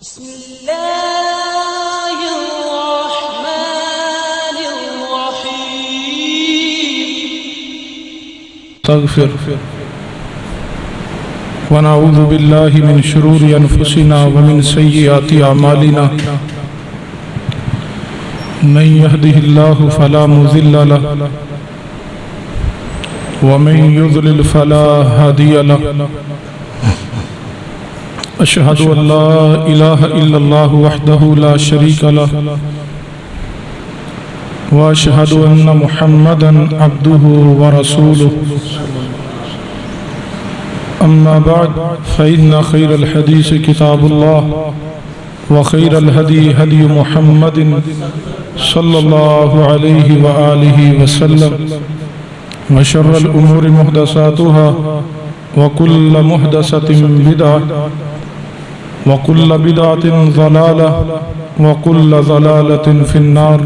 بسم الله الرحمن الرحيم استغفر ونعوذ بالله من شرور أنفسنا ومن سيئات أعمالنا من يهده الله فلا مضل له ومن يضلل فلا هادي له أشهد أن لا إله إلا الله وحده لا شريك له وأشهد أن محمدا عبده ورسوله أما بعد فإن خير الحديث كتاب الله وخير الهدي هدي محمد صلى الله عليه وآله وسلم وشر الأمور محدثاتها وكل محدثة بدعة وكل بدعة ضلالة وكل ضلالة في النار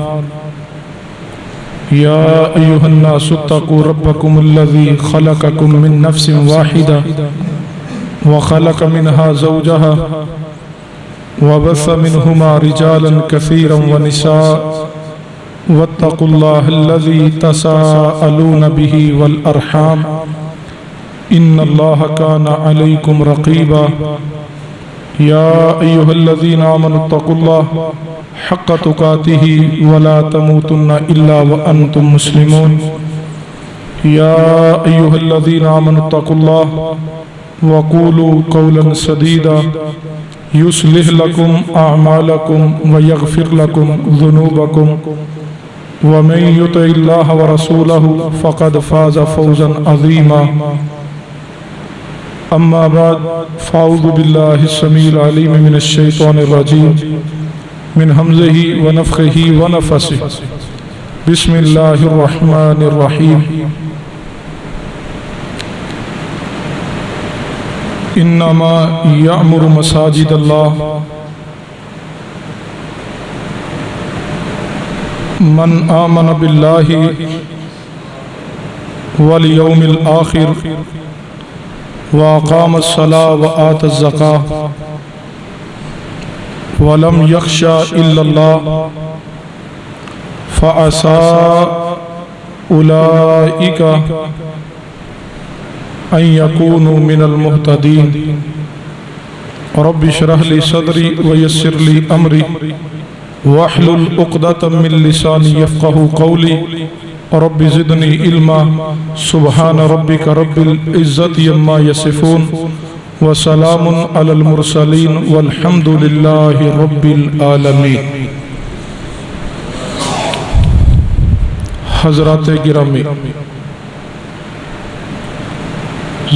يا أيها الناس اتقوا ربكم الذي خلقكم من نفس واحدة وخلق منها زوجها وبث منهما رجالا كثيرا ونساء واتقوا الله الذي تساءلون به والأرحام إن الله كان عليكم رقيبا يا أيها الذين آمنوا اتقوا الله حق تقاته ولا تموتن إلا وأنتم مسلمون يا أيها الذين آمنوا اتقوا الله وقولوا قولا سديدا يصلح لكم أعمالكم ويغفر لكم ذنوبكم ومن يطع الله ورسوله فقد فاز فوزا عظيما أما بعد فأعوذ بالله السميع العليم من الشيطان الرجيم من همزه ونفخه ونفسه بسم الله الرحمن الرحيم إنما يعمر مساجد الله من آمن بالله واليوم الآخر وأقام الصلاة وآتى الزكاة ولم يخشى إلا الله فعسى أولئك أن يكونوا من المهتدين رب اشرح لي صدري ويسر لي أمري واحلل عقدة من لساني يفقهوا قولي رب زدني علما سبحان ربك رب العزة عما يصفون وسلام على المرسلين والحمد لله رب العالمين. حضرات گرامی،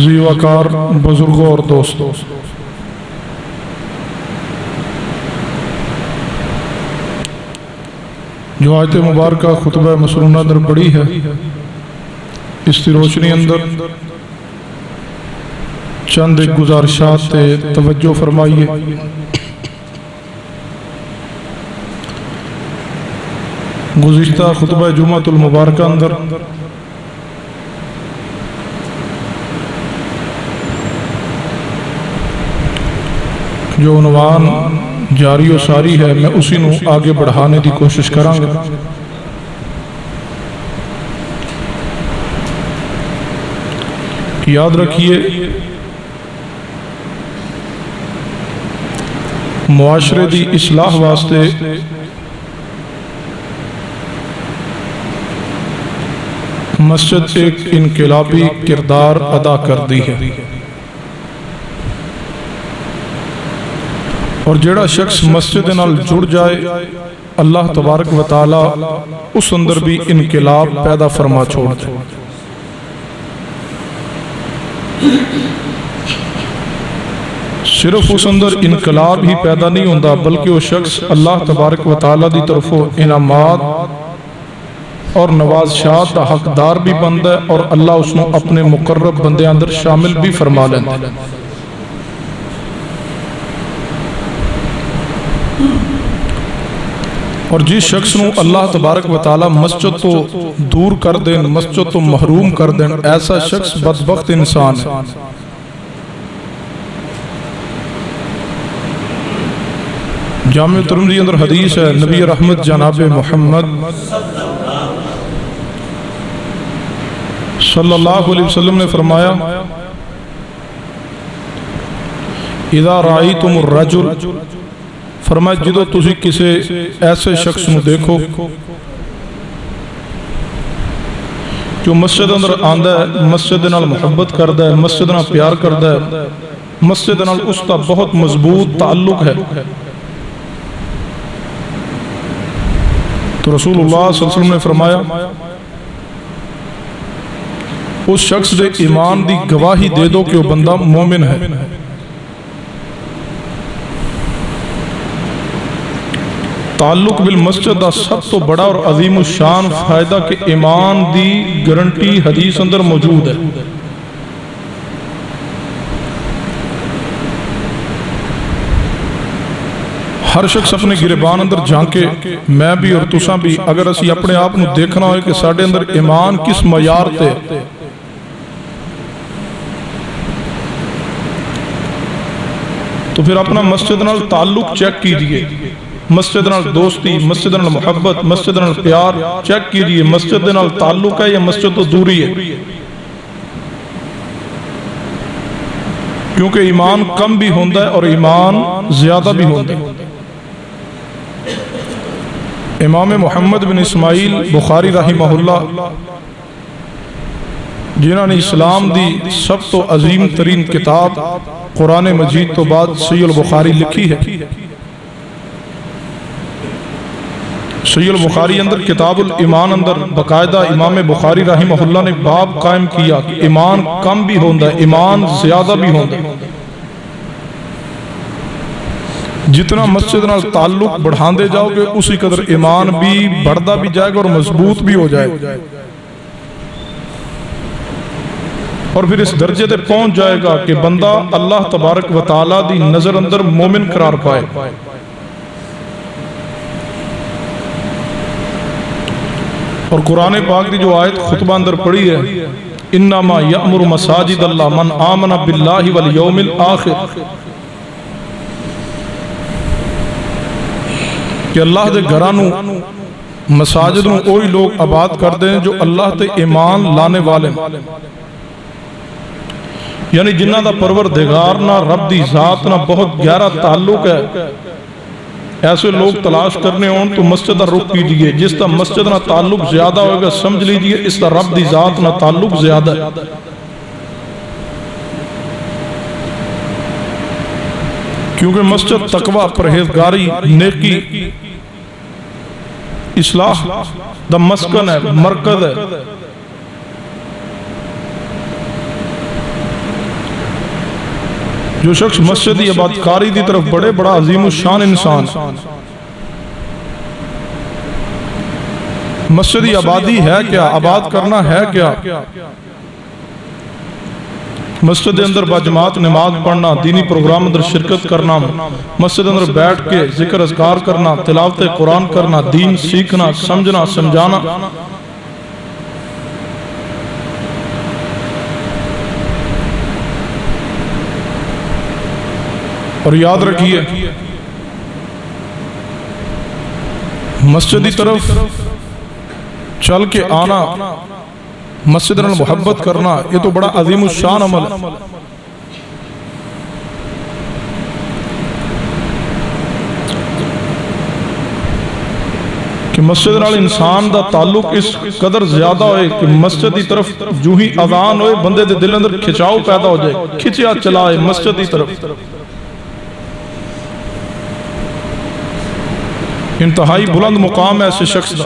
ذی وقار بزرگوں اور دوستوں، جو آیت مبارکہ خطبہ مسنونہ اندر پڑھی ہے، اس کی روشنی اندر چند ایک گزارشات تے توجہ فرمائیے۔ گزشتہ خطبہ جمعۃ المبارکہ اندر جو عنوان جاری و ساری ہے، میں اسی نو آگے بڑھانے دی کوشش کراں گا۔ یاد رکھیے، معاشرے دی اصلاح واسطے مسجد ایک انقلابی کردار ادا کرتی ہے، اور جڑا شخص مسجد نال جڑ جائے اللہ تبارک و تعالی اس اندر بھی انقلاب پیدا فرما چھوڑ دے۔ صرف اس اندر انقلاب ہی پیدا نہیں ہوتا، بلکہ وہ شخص اللہ تبارک و تعالی دی طرفوں انعامات اور نوازشات کا حقدار بھی بنتا ہے، اور اللہ اس نے اپنے مقرب بندے اندر شامل بھی فرما لیتا ہے۔ اور جس شخص نو اللہ تبارک و تعالی مسجد تو دور کر دیں، مسجد تو محروم کر دیں، ایسا شخص بدبخت انسان ہے۔ جامع ترمذی اندر حدیث ہے، نبی رحمت جناب محمد صلی اللہ علیہ وسلم نے فرمایا اذا رأیتم الرجل، فرمایا جدو تسی کسی ایسے شخص نو دیکھو جو مسجد اندر آندا ہے، مسجد نال محبت کردا ہے، مسجد نال پیار کردا ہے، مسجد نال اس کا بہت مضبوط تعلق ہے، تو رسول اللہ صلی اللہ علیہ وسلم نے فرمایا اس شخص دے ایمان دی گواہی دے دو کہ وہ بندہ مومن ہے۔ تعلق بالمسجد دا سب تو بڑا اور عظیم الشان فائدہ کہ ایمان دی گارنٹی حدیث اندر موجود ہے۔ ہر شخص اپنے گریبان اندر جھانکے، میں بھی اور تساں بھی، اگر اسی اپنے آپ نو دیکھنا ہوئے کہ ساڑھے اندر ایمان کس معیار تے، تو پھر اپنا مسجد نال تعلق چیک کیجئے، مسجد نال دوستی، مسجد نال محبت، مسجد نال پیار چیک کیجئے، مسجد نال تعلق ہے یا مسجد تو دوری ہے، کیونکہ ایمان کم بھی ہوندہ ہے اور ایمان زیادہ بھی ہوندہ ہے۔ امام محمد بن اسماعیل بخاری رحمہ اللہ جنہوں نے اسلام دی سب تو عظیم ترین کتاب قرآن مجید تو بعد صحیح البخاری لکھی ہے، صحیح البخاری اندر کتاب الایمان اندر باقاعدہ امام بخاری رحمہ اللہ نے باب قائم کیا کہ ایمان کم بھی ہوندہ ہے، ایمان زیادہ بھی ہوندہ ہے۔ جتنا مسجد نال تعلق بڑھاندے جاؤ گے اسی قدر ایمان بھی بڑھدا بھی جائے گا اور مضبوط بھی ہو جائے گا، اور پھر اس درجے تے پہنچ جائے گا کہ بندہ اللہ تبارک و تعالیٰ دی نظر اندر مومن قرار پائے۔ اور قرآن پاک دی جو آیت خطبہ اندر پڑھی ہے، انما یأمر مساجد اللہ من آمن باللہ والیوم الآخر، کہ اللہ دے گھرانو مساجد نو اوہی لوگ آباد کر دیں جو اللہ تے ایمان لانے والے، یعنی جنہ دا پروردگار نہ رب دی ذات نہ بہت گہرا تعلق ہے، ایسے لوگ تلاش کرنے ہوں تو مسجد رخ کیجئے۔ جس کا مسجد نہ تعلق زیادہ ہوگا سمجھ لیجئے اس کا رب دی ذات نہ تعلق زیادہ ہے، کیونکہ مسجد تقوی، پرہیزگاری، نیکی، اصلاح دا مسکن ہے، مرکز ہے۔ جو شخص مسجدی عبادتکاری دی طرف بڑے بڑا عظیم الشان انسان، مسجدی آبادی ہے کیا، آباد کرنا ہے کیا، مسجد اندر باجماعت نماز پڑھنا، دینی پروگرام اندر شرکت کرنا، مسجد اندر بیٹھ کے ذکر اذکار کرنا، تلاوت قرآن کرنا، دین سیکھنا، سمجھنا، سمجھانا، اور یاد رکھیے مسجد کی طرف چل کے آنا، مسجد نال محبت کرنا، یہ تو بڑا عظیم الشان عمل ہے۔ کہ مسجد نال انسان دا تعلق اس قدر زیادہ ہوئے کہ مسجد کی طرف جو ہی اذان ہوئے بندے دے دل اندر کھچاؤ پیدا ہو جائے، کھچیا چلائے مسجد کی طرف۔ انتہائی بلند مقام ہے ایسے شخص دا۔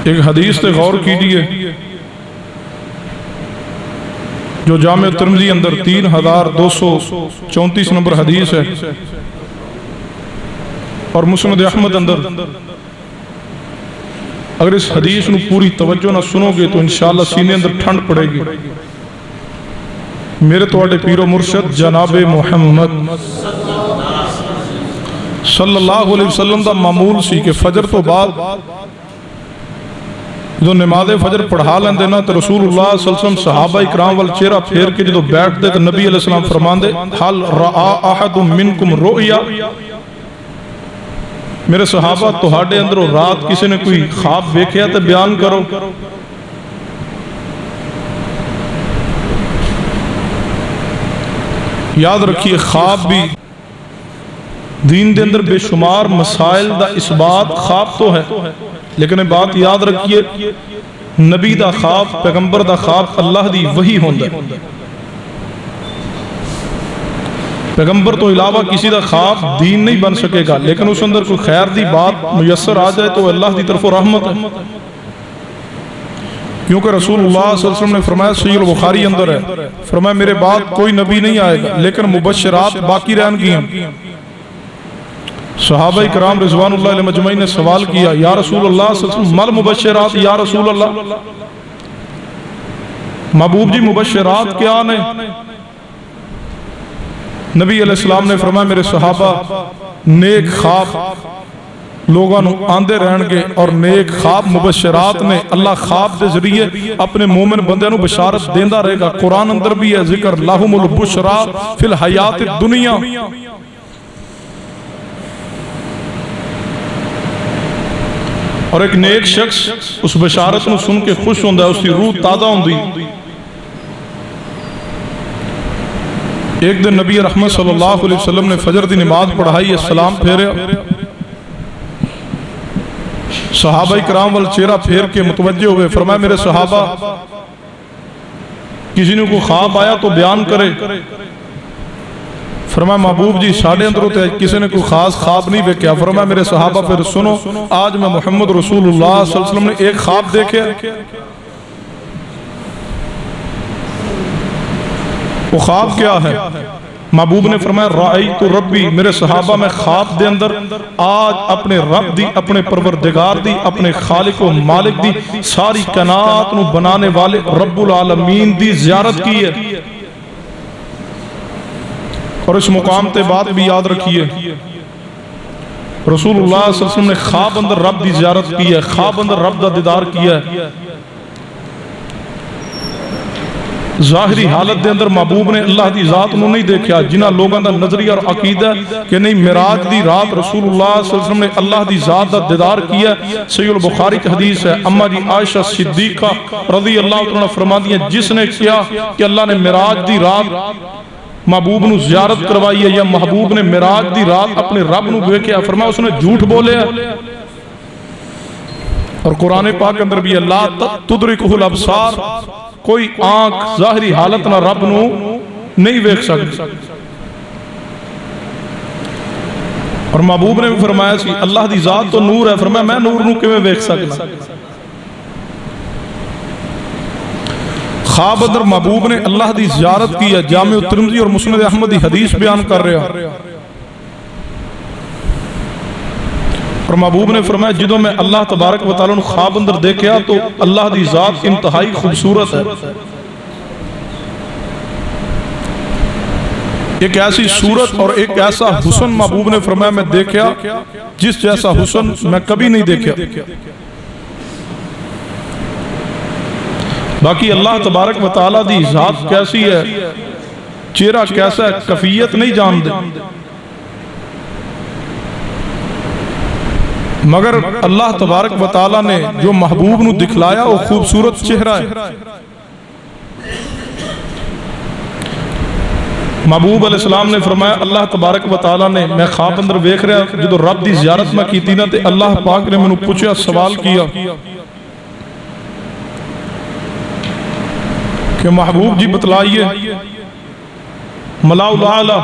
ایک حدیث تے غور کیجئے جو جامع ترمذی اندر 3234 نمبر حدیث ہے، اور مسند احمد اندر، اگر اس حدیث نو پوری توجہ نہ سنو گے تو انشاءاللہ سینے اندر ٹھنڈ پڑے گی۔ میرے تواڈے پیر و مرشد جناب محمد صلی اللہ علیہ وسلم دا معمول سی کہ فجر تو بعد جدو نماز فجر پڑھا لیندے نا تو رسول اللہ صلی اللہ علیہ وسلم صحابہ اکرام وال چہرہ پھیر کے جدو بیٹھ دے تو نبی علیہ السلام فرمان دے حل رآ احد منکم رؤیا، میرے صحابہ تہاڈے اندروں رات کسی نے کوئی خواب دیکھیا تو بیان کرو۔ یاد رکھیے خواب بھی دین دے اندر بے شمار مسائل دا اس بات خواب تو ہے، لیکن بات یاد رکھیے نبی دا خواب، پیغمبر دا خواب اللہ دی وحی ہوندا ہے۔ پیغمبر تو علاوہ کسی دا خواب دین نہیں بن سکے گا، لیکن اس اندر کوئی خیر دی بات میسر آ جائے تو اللہ دی طرف رحمت ہے، کیونکہ رسول اللہ صلی اللہ علیہ وسلم نے فرمایا، صحیح البخاری اندر ہے، فرمایا میرے بعد کوئی نبی نہیں آئے گا لیکن مبشرات باقی رہن گی ہیں۔ صحابہ کرام رضوان اللہ علیہ مجمعین نے سوال کیا، یا رسول اللہ صلی اللہ علیہ وسلم مل مبشرات یا رسول اللہ، محبوب جی مبشرات کیا نے؟ نبی علیہ السلام نے فرمایا میرے صحابہ نیک خواب لوگاں نو آندے رہن گے، اور نیک خواب مبشرات نے اللہ خواب دے ذریعے اپنے مومن بندے نو بشارت دیندہ رہے گا۔ قرآن اندر بھی ہے ذکر لہم البشرا فی الحیات الدنیا، اور ایک نیک شخص اس بشارت نو سن کے خوش ہوندہ ہے، اس کی روح تازہ ہوندی۔ ایک دن نبی رحمت صلی اللہ علیہ وسلم نے فجر دی نماز پڑھائی، السلام پھیرے، صحابہ کرام وال چہرہ پھیر کے متوجہ ہوئے، فرمایا میرے صحابہ کسی نے کو خواب آیا تو بیان کرے۔ فرمایا محبوب جی ساڑھے اندر ہوتے ہیں کسی نے کوئی خاص خواب نہیں دیکھا۔ فرمایا میرے صحابہ پھر سنو، آج میں محمد رسول اللہ صلی اللہ علیہ وسلم نے ایک خواب دیکھے، وہ خواب کیا ہے؟ محبوب نے فرمایا رأیت ربی، میرے صحابہ میں خواب دے اندر آج اپنے رب دی، اپنے پروردگار دی، اپنے خالق و مالک دی، ساری کائنات نو بنانے والے رب العالمین دی زیارت کی ہے۔ اور اس مقام تے بات بھی یاد رکھیے، رسول اللہ صلی اللہ علیہ وسلم نے خواب اندر رب دی زیارت کی ہے، خواب اندر رب دا دیدار کیا ہے۔ ظاہری حالت دے اندر محبوب نے اللہ دی ذات نو نہیں دیکھا، جنہ لوگاں دا نظریہ اور عقیدہ کہ نہیں معراج دی رات رسول اللہ صلی اللہ علیہ وسلم نے اللہ دی ذات دا دیدار کیا۔ صحیح البخاری کی حدیث ہے، اما جی عائشہ صدیقہ رضی اللہ عنہ فرما دیا، جس نے کیا کہ اللہ نے معراج دی رات محبوب نو زیارت کروائی ہے، یا محبوب نے معراج دی رات اپنے رب نو دیکھا، فرمایا اس نے جھوٹ بولے ہے۔ اور قرآن پاک اندر بھی اللہ تدرکہ الابصار، کوئی آنکھ ظاہری حالت نہ رب نو نہیں دیکھ سکتی۔ اور محبوب نے بھی فرمایا سی اللہ دی ذات تو نور ہے، فرمایا میں نور نو کیویں دیکھ سکنا۔ خواب اندر محبوب نے اللہ دی زیارت کی ہے، جامع ترمذی اور مسند احمد دی حدیث بیان کر رہا۔ اور محبوب نے فرمایا جدوں میں اللہ تبارک و تعالیٰ نے خواب اندر دیکھا تو اللہ دی ذات انتہائی خوبصورت ہے، ایک ایسی صورت اور ایک ایسا حسن محبوب نے فرمایا میں دیکھا جس جیسا حسن میں کبھی نہیں دیکھا۔ باقی اللہ تبارک و تعالیٰ دی ذات کیسی ہے، چہرہ کیسا ہے، کیفیت نہیں جان دے، مگر اللہ تبارک و تعالیٰ نے جو محبوب نو دکھلایا وہ خوبصورت چہرہ ہے۔ محبوب علیہ السلام نے فرمایا اللہ تبارک و تعالیٰ نے، میں خواب اندر دیکھ رہا جدو رب دی زیارت میں کی تھی نا تے اللہ پاک نے منو پوچھا، سوال کیا کہ محبوب جی بتلائیے ملاؤ الاعلی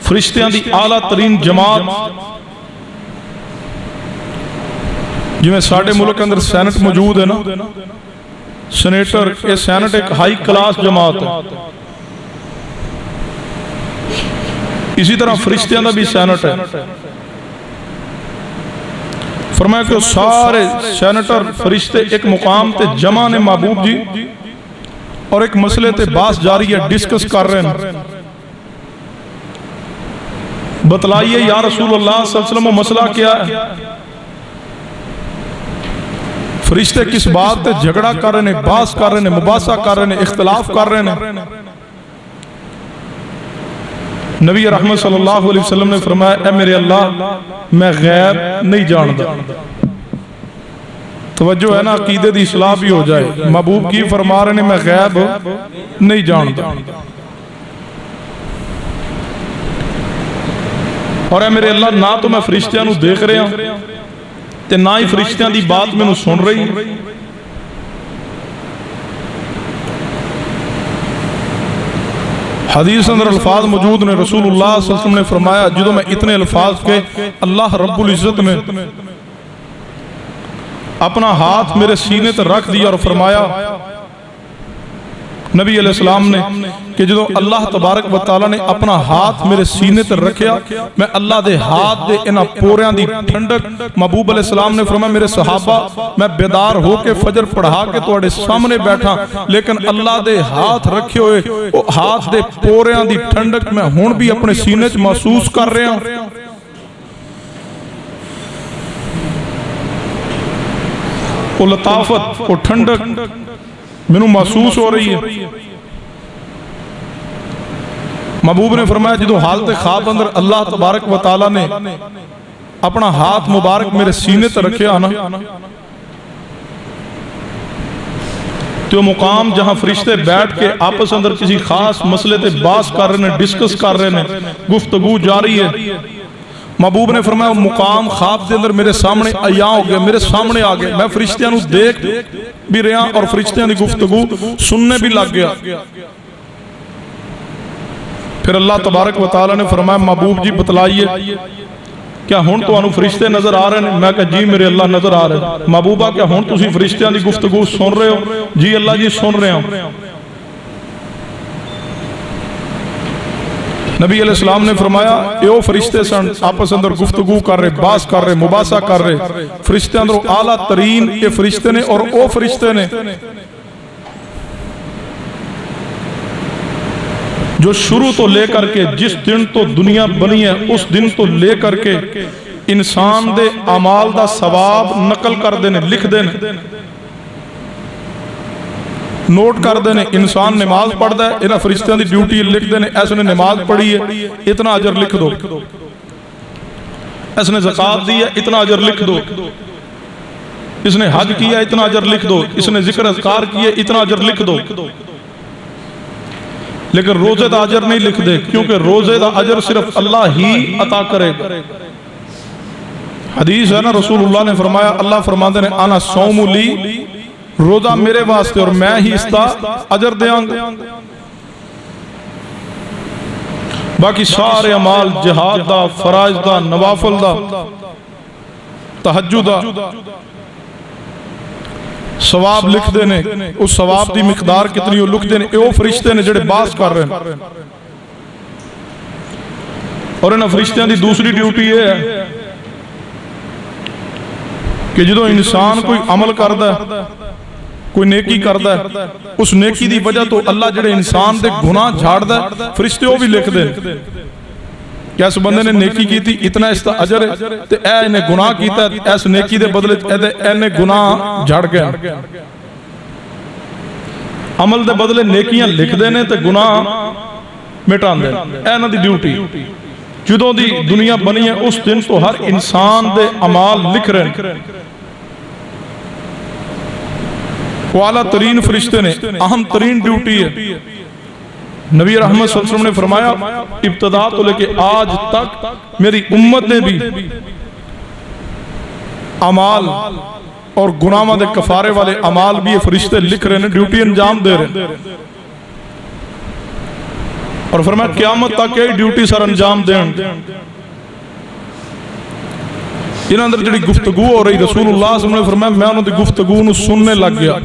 فرشتیاں دی اعلیٰ ترین جماعت، جی میں ساڑھے ملک اندر سینٹ موجود ہے نا، سینیٹر، یہ سینٹ ایک ہائی کلاس جماعت ہے، اسی طرح فرشتیاں دا بھی سینٹ ہے۔ فرمایا کہ سارے سینٹر فرشتے ایک مقام تے جمع نے محبوب جی، اور ایک مسئلے تے باس جاری ہے، ڈسکس کر رہے ہیں، بتلائیے یا رسول اللہ صلی اللہ علیہ وسلم وہ مسئلہ کیا ہے؟ فرشتے کس بات تے جھگڑا کر رہے ہیں، بحث کر رہے ہیں، مباحثہ کر رہے ہیں، اختلاف کر رہے ہیں؟ نبی رحمت صلی اللہ علیہ وسلم نے فرمایا اے میرے اللہ میں غیب نہیں جانتا۔ توجہ ہے نا، عقیدے دی اصلاح بھی ہو جائے۔ محبوب کی فرما رہے ہیں میں غیب نہیں جانتا، اور اے میرے اللہ نہ تو میں فرشتیاں نو دیکھ رہا ہوں تے نہ ہی فرشتیاں دی بات میں نو سن رہی۔ حدیث اندر الفاظ موجود نے، رسول اللہ صلی اللہ علیہ وسلم نے فرمایا جدو میں اتنے الفاظ کے اللہ رب العزت نے اپنا ہاتھ میرے سینے تر رکھ دیا اور فرمایا نبی علیہ السلام نے کہ جدو اللہ تبارک و تعالیٰ نے اپنا ہاتھ میرے سینے تر رکھیا، میں اللہ دے ہاتھ دے انہاں پوریاں دی ٹھنڈک، محبوب علیہ السلام نے فرمایا میرے صحابہ میں بیدار ہو کے فجر پڑھا کے تواڈے سامنے بیٹھا، لیکن اللہ دے ہاتھ رکھے ہوئے وہ ہاتھ دے پوریاں دی ٹھنڈک میں ہون بھی اپنے سینے چ محسوس کر رہا ہوں۔ وہ لطافت، وہ ٹھنڈک میں نو محسوس ہو رہی ہے۔ محبوب نے فرمایا جدو حالت خواب اندر اللہ تبارک و تعالیٰ نے اپنا ہاتھ مبارک میرے سینے تے رکھے آنا، تو مقام جہاں فرشتے بیٹھ کے آپس اندر کسی خاص مسئلے تے بحث کر رہے ہیں، ڈسکس کر رہے ہیں، گفتگو جاری ہے، محبوب نے فرمایا وہ مقام خواب دے اندر میرے سامنے عیاں ہو گیا، میرے سامنے آ گئے، میں فرشتیاں نو دیکھ بھی رہا اور فرشتیاں دی گفتگو سننے بھی لگ گیا۔ پھر اللہ تبارک و تعالیٰ نے فرمایا محبوب جی بتلائیے کیا ہون تو انہوں فرشتے نظر آ رہے ہیں؟ میں کہا جی میرے اللہ نظر آ رہے ہیں۔ محبوبہ کیا ہون تسی فرشتیاں دی گفتگو سن رہے ہو؟ جی اللہ جی سن رہے ہوں۔ نبی علیہ السلام نے فرمایا ایو فرشتے سن آپس اندر گفتگو کر رہے، باس کر رہے، مباحثہ کر رہے، فرشتے اندر اعلیٰ ترین یہ فرشتے نے اور او فرشتے نے جو شروع تو لے کر کے جس دن تو دنیا بنی ہے اس دن تو لے کر کے انسان دے اعمال دا ثواب نقل کر دینے، لکھ دینے، نوٹ کر دینے۔ انسان نماز پڑھ دے انہاں فرشتیاں دی ڈیوٹی لکھ دینے، ایسے نے نماز پڑھی ہے اتنا اجر لکھ دو، اس نے زکاة دی ہے اتنا اجر لکھ دو، اس نے حج کیا اتنا اجر لکھ دو، اس نے ذکر اذکار کیے اتنا اجر لکھ دو۔ لیکن روزے دا اجر نہیں لکھ دے، کیونکہ روزے دا اجر صرف اللہ ہی عطا کرے گا۔ حدیث ہے نا، رسول اللہ نے فرمایا، اللہ فرماتے ہیں انا صوم لی، روزہ میرے واسطے اور میں ہی اس دا اجر دیاں گا۔ باقی سارے اعمال جہاد دا، فرائض دا، نوافل دا، تہجد دا ثواب لکھ دینے، اس ثواب دی مقدار کتنی ہو لکھ دینے۔ ایو فرشتے نے جڑے باس کر رہے ہیں، اور انہاں فرشتیاں دی دوسری ڈیوٹی یہ ہے کہ جدو انسان کوئی عمل کردا ہے، کوئی نیکی کردا ہے، اس نیکی دی وجہ تو اللہ جڑے انسان دے گناہ جھاڑ دا ہے، فرشتے وہ بھی لکھ دیں کہ اس بندے نے نیکی کی تھی اتنا اس کا اجر ہے، تے اے انہیں گناہ کیتا ہے اس نیکی دے بدلے اے انہیں گناہ جھڑ گیا۔ عمل دے بدلے نیکیاں لکھ دینے تے گناہ مٹان دے، اے نہ دی ڈیوٹی۔ جدوں دی دنیا بنی ہے اس دن تو ہر انسان دے عمال لکھ رہے ہیں۔ وہ اعلیٰ ترین فرشتے نے، اہم ترین ڈیوٹی ہے۔ نبی رحمت صلی اللہ علیہ وسلم نے فرمایا ابتدا تو لے کے آج تک میری امت نے بھی عمال اور گناہوں دے کفارے والے عمال بھی یہ فرشتے لکھ رہے ہیں، ڈیوٹی انجام دے رہے ہیں، اور فرمایا قیامت تک یہ ڈیوٹی سر انجام دیں۔ انہاں اندر جڑی گفتگو ہو رہی، رسول اللہ صلی اللہ علیہ وسلم نے فرمایا میں انہوں دی گفتگو نو سننے لگ گیا۔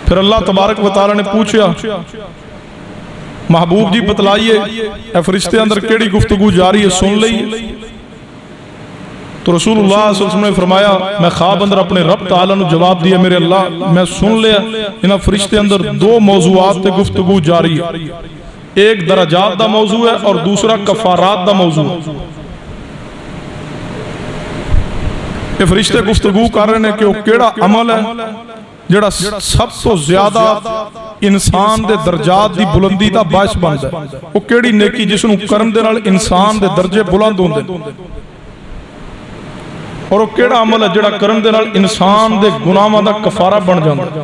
پھر اللہ تبارک و تعالیٰ نے پوچھا محبوب جی بتلائیے اے فرشتے اندر کیڑی گفتگو جاری ہے، سن لئی؟ تو رسول اللہ صلی اللہ علیہ وسلم نے فرمایا میں خواب اندر اپنے رب تعالیٰ نے جواب دیا میرے اللہ میں سن لیا انہاں فرشتے اندر دو موضوعات تے گفتگو جاری ہے، ایک درجات دا موضوع ہے اور دوسرا کفارات دا موضوع ہے۔ یہ فرشتے گفتگو کر رہے ہیں کہ وہ کیڑا عمل ہے جڑا سب تو زیادہ انسان دے درجات دی بلندی دا باعث بندا ہے، وہ کیڑی نیکی جس نو کرن دے نال انسان دے درجے بلند ہوندے، اور وہ کیڑا عمل ہے جڑا کرن دے نال انسان دے گناہاں دا کفارہ بن جاندا۔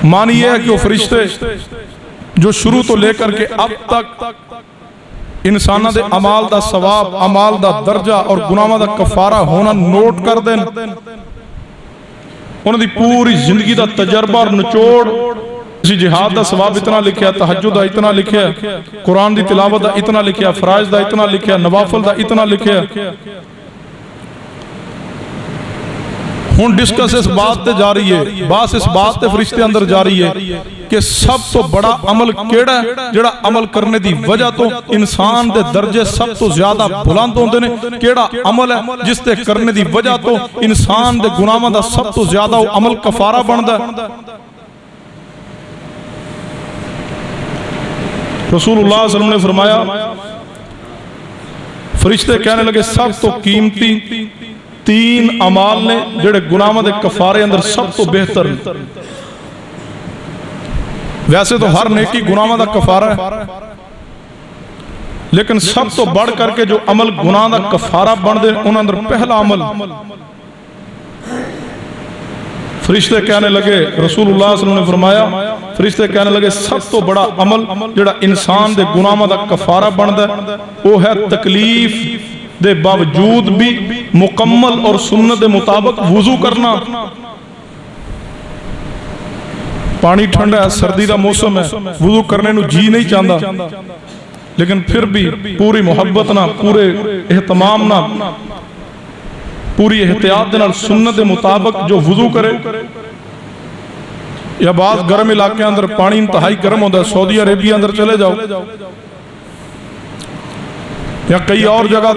معنی یہ ہے کہ وہ فرشتے جو شروع تو لے کر کے اب تک انسانہ دے عمال دا ثواب، عمال دا درجہ اور گناہاں دا کفارہ ہونا نوٹ کر دیں، انہوں دی پوری زندگی دا تجربہ اور نچوڑ، اسی جہاد دا ثواب اتنا لکھیا، تہجد دا اتنا لکھیا، قرآن دی تلاوت دا اتنا لکھیا، فرائض دا اتنا لکھیا، نوافل دا اتنا لکھیا۔ ہون ڈسکس اس بات تے جاری ہے، باس اس بات تے فرشتے اندر جاری ہے کہ سب تو بڑا عمل کیڑا ہے جڑا عمل کرنے دی وجہ تو انسان دے درجے سب تو زیادہ بلند ہوندے نے، کیڑا عمل ہے جس تے کرنے دی وجہ تو انسان دے گناہاں دا سب تو زیادہ وہ عمل کفارہ بندا ہے۔ رسول اللہ صلی اللہ علیہ وسلم نے فرمایا، فرشتے کہنے لگے سب تو قیمتی تین عمال نے جڑے گناہاں دے کفارے اندر سب تو بہتر ہیں۔ ویسے تو ہر نیکی گناہاں دا کفارہ ہے، لیکن سب تو بڑھ کر کے جو عمل گناہ دا کفارہ بن دے ان اندر پہلا عمل، فرشتے کہنے لگے، رسول اللہ صلی اللہ علیہ وسلم نے فرمایا، فرشتے کہنے لگے سب تو بڑا عمل جڑا انسان دے گناہاں دا کفارہ بن دے وہ ہے تکلیف دے باوجود بھی مکمل اور سنت دے مطابق وضو کرنا۔ پانی ٹھنڈا ہے، سردی دا موسم ہے، وضو کرنے نو جی نہیں چاہتا، لیکن پھر بھی پوری محبت نہ، پورے اہتمام نہ، پوری احتیاط نال سنت دے مطابق جو وضو کرے۔ یا بعض گرم علاقے اندر پانی انتہائی گرم ہوتا ہے، سعودی عربیہ اندر چلے جاؤ یا کئی اور جگہ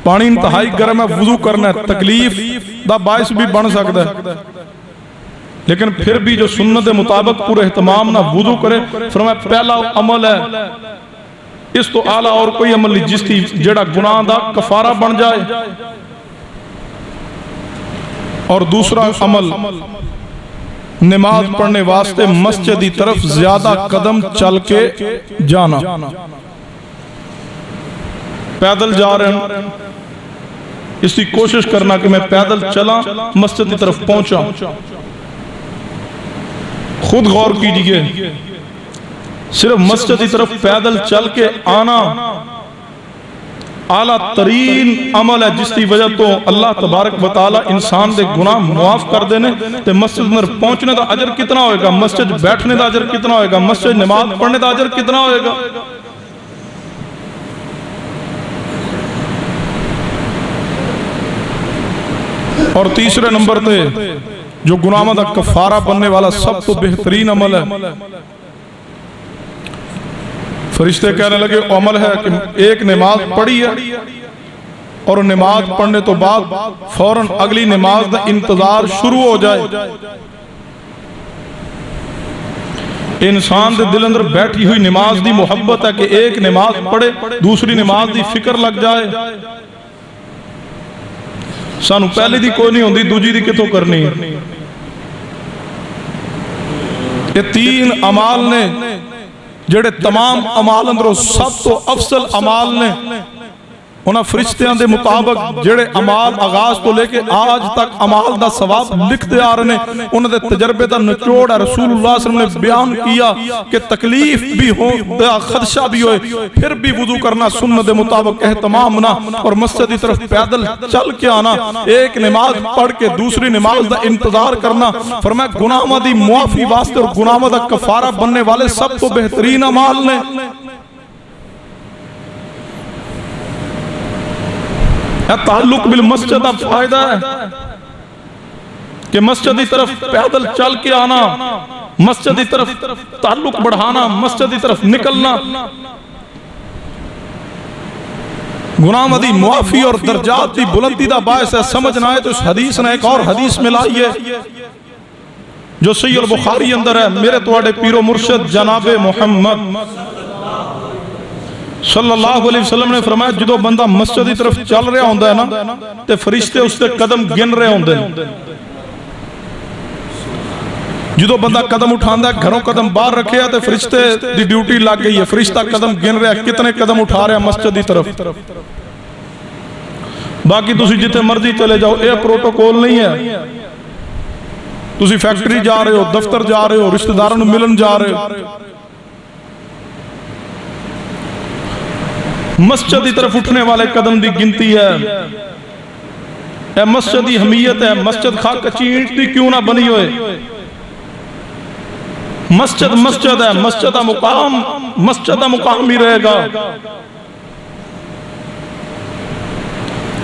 پانی انتہائی گرم ہے، وضو کرنا ہے تکلیف دا باعث بھی بن سکتا ہے، لیکن پھر بھی جو سنت کے مطابق پورے اہتمام نہ وضو کرے، فرمایا پہلا عمل ہے اس تو اعلیٰ اور کوئی عمل نہیں جس کی جڑا گناہ دا کفارہ بن جائے۔ اور دوسرا عمل نماز پڑھنے واسطے مسجد کی طرف زیادہ قدم چل کے جانا، پیدل جا رہے ہیں اس کی کوشش کرنا کہ میں پیدل چلا مسجد کی طرف پہنچا۔ خود غور کیجئے، صرف مسجد کی طرف پیدل چل کے آنا اعلیٰ ترین عمل ہے جس کی وجہ تو اللہ تبارک و تعالی انسان دے گناہ معاف کر دینے۔ تے مسجد میں پہنچنے دا اجر کتنا ہوئے گا، مسجد بیٹھنے دا اجر کتنا ہوئے گا، مسجد نماز پڑھنے دا اجر کتنا ہوئے گا۔ اور تیسرے نمبر تے جو گناہوں دا کفارہ بننے والا سب تو بہترین عمل ہے، فرشتے کہنے لگے عمل ہے کہ ایک نماز پڑھی ہے اور نماز پڑھنے تو بعد فوراً اگلی نماز دا انتظار شروع ہو جائے۔ انسان دے دل اندر بیٹھی ہوئی نماز دی محبت ہے کہ ایک نماز پڑھے دوسری نماز دی فکر لگ جائے۔ سانو پہلی دی کوئی نہیں ہوندی، دوجی دی کتوں کرنی ہے۔ یہ تین عمال نے جڑے تمام عمال اندروں سب تو افضل عمال نے، انہاں فرشتیاں دے مطابق جڑے عمال آغاز تو لے کے آج تک عمال دا ثواب لکھتے آ رہے ہیں، انہاں دے تجربے دا نچوڑ ہے۔ رسول اللہ صلی اللہ علیہ وسلم نے بیان کیا کہ تکلیف بھی ہو، خدشہ بھی ہوئے، پھر بھی وضو کرنا سنت دے مطابق اہتمام نہ، اور مسجد کی طرف پیدل چل کے آنا، ایک نماز پڑھ کے دوسری نماز دا انتظار کرنا۔ فرمایا گناہوں دی معافی واسطے اور گناہوں دا کفارہ بننے والے سب تو بہترین عمال نے۔ تعلق بالمسجد اب فائدہ ہے کہ مسجد کی طرف پیدل چل کے آنا، مسجد کی طرف تعلق بڑھانا، مسجد کی طرف نکلنا گناہ دی معافی اور درجات دی بلندی دا باعث ہے۔ سمجھ نہ آئے تو اس حدیث نے ایک اور حدیث میں لائی ہے جو صحیح البخاری اندر ہے، میرے تواڈے پیر و مرشد جناب محمد صلی اللہ علیہ وسلم نے فرمایا جدو بندہ مسجد کی طرف چل رہا ہوندہ ہے نا تے فرشتے اس تے قدم گن رہے ہوندے ہیں. جدو بندہ قدم اٹھاندہ ہے گھروں قدم باہر رکھے ہے تے فرشتے دی ڈیوٹی لگ گئی ہے. فرشتہ قدم گن رہا ہے کتنے قدم اٹھا رہے ہیں مسجد کی طرف. باقی تسی جتے مرضی چلے جاؤ اے پروٹوکول نہیں ہے. تسی فیکٹری جا رہے ہو, دفتر جا رہے ہو, رشتہ داروں ملن جا رہے ہو, مسجد کی طرف اٹھنے والے قدم دی گنتی ہے. اے مسجد دی حمیت ہے. مسجد خاک کچی اینٹ دی کیوں نہ بنی ہوئے. مسجد مسجد ہے. مسجد دا مقام ہی رہے گا.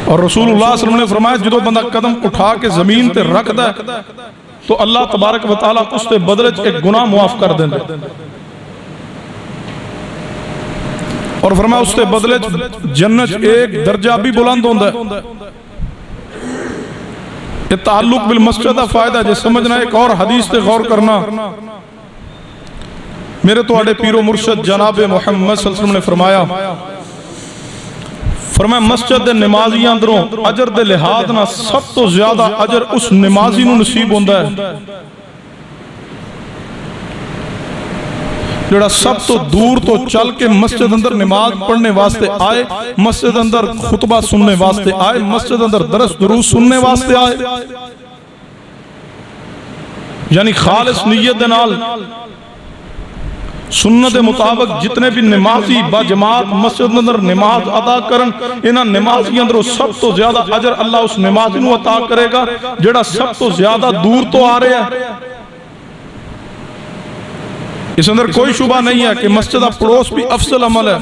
اور رسول اللہ صلی اللہ علیہ وسلم نے فرمایا جدو بندہ قدم اٹھا کے زمین تے رکھ دے تو اللہ تبارک و تعالیٰ اس تے بدلے ایک گناہ معاف کر دیں. اور فرمایا اس تے بدلے جنت ایک درجہ بھی بلند ہوندہ ہے. یہ تعلق بالمسجد کا فائدہ ہے. جے سمجھنا ایک اور حدیث تے غور کرنا. میرے تو آڑے پیر و مرشد جناب محمد صلی اللہ علیہ وسلم نے فرمایا مسجد دے نمازی اندروں اجر دے لحاظ نہ سب تو زیادہ اجر اس نمازی نو نصیب ہوندہ ہے جڑا سب تو دور تو چل کے مسجد اندر نماز پڑھنے واسطے آئے, مسجد اندر خطبہ سننے واسطے آئے, مسجد اندر درس دروس سننے واسطے آئے. یعنی خالص نیت دے نال سنت مطابق جتنے بھی نمازی با جماعت مسجد اندر نماز ادا کرن انہاں نمازی اندروں سب تو زیادہ اجر اللہ اس نمازی نو عطا کرے گا جڑا سب تو زیادہ دور تو آ رہے ہیں. اس اندر کوئی شبہ نہیں ہے کہ مسجد پڑوس بھی افضل عمل ہے,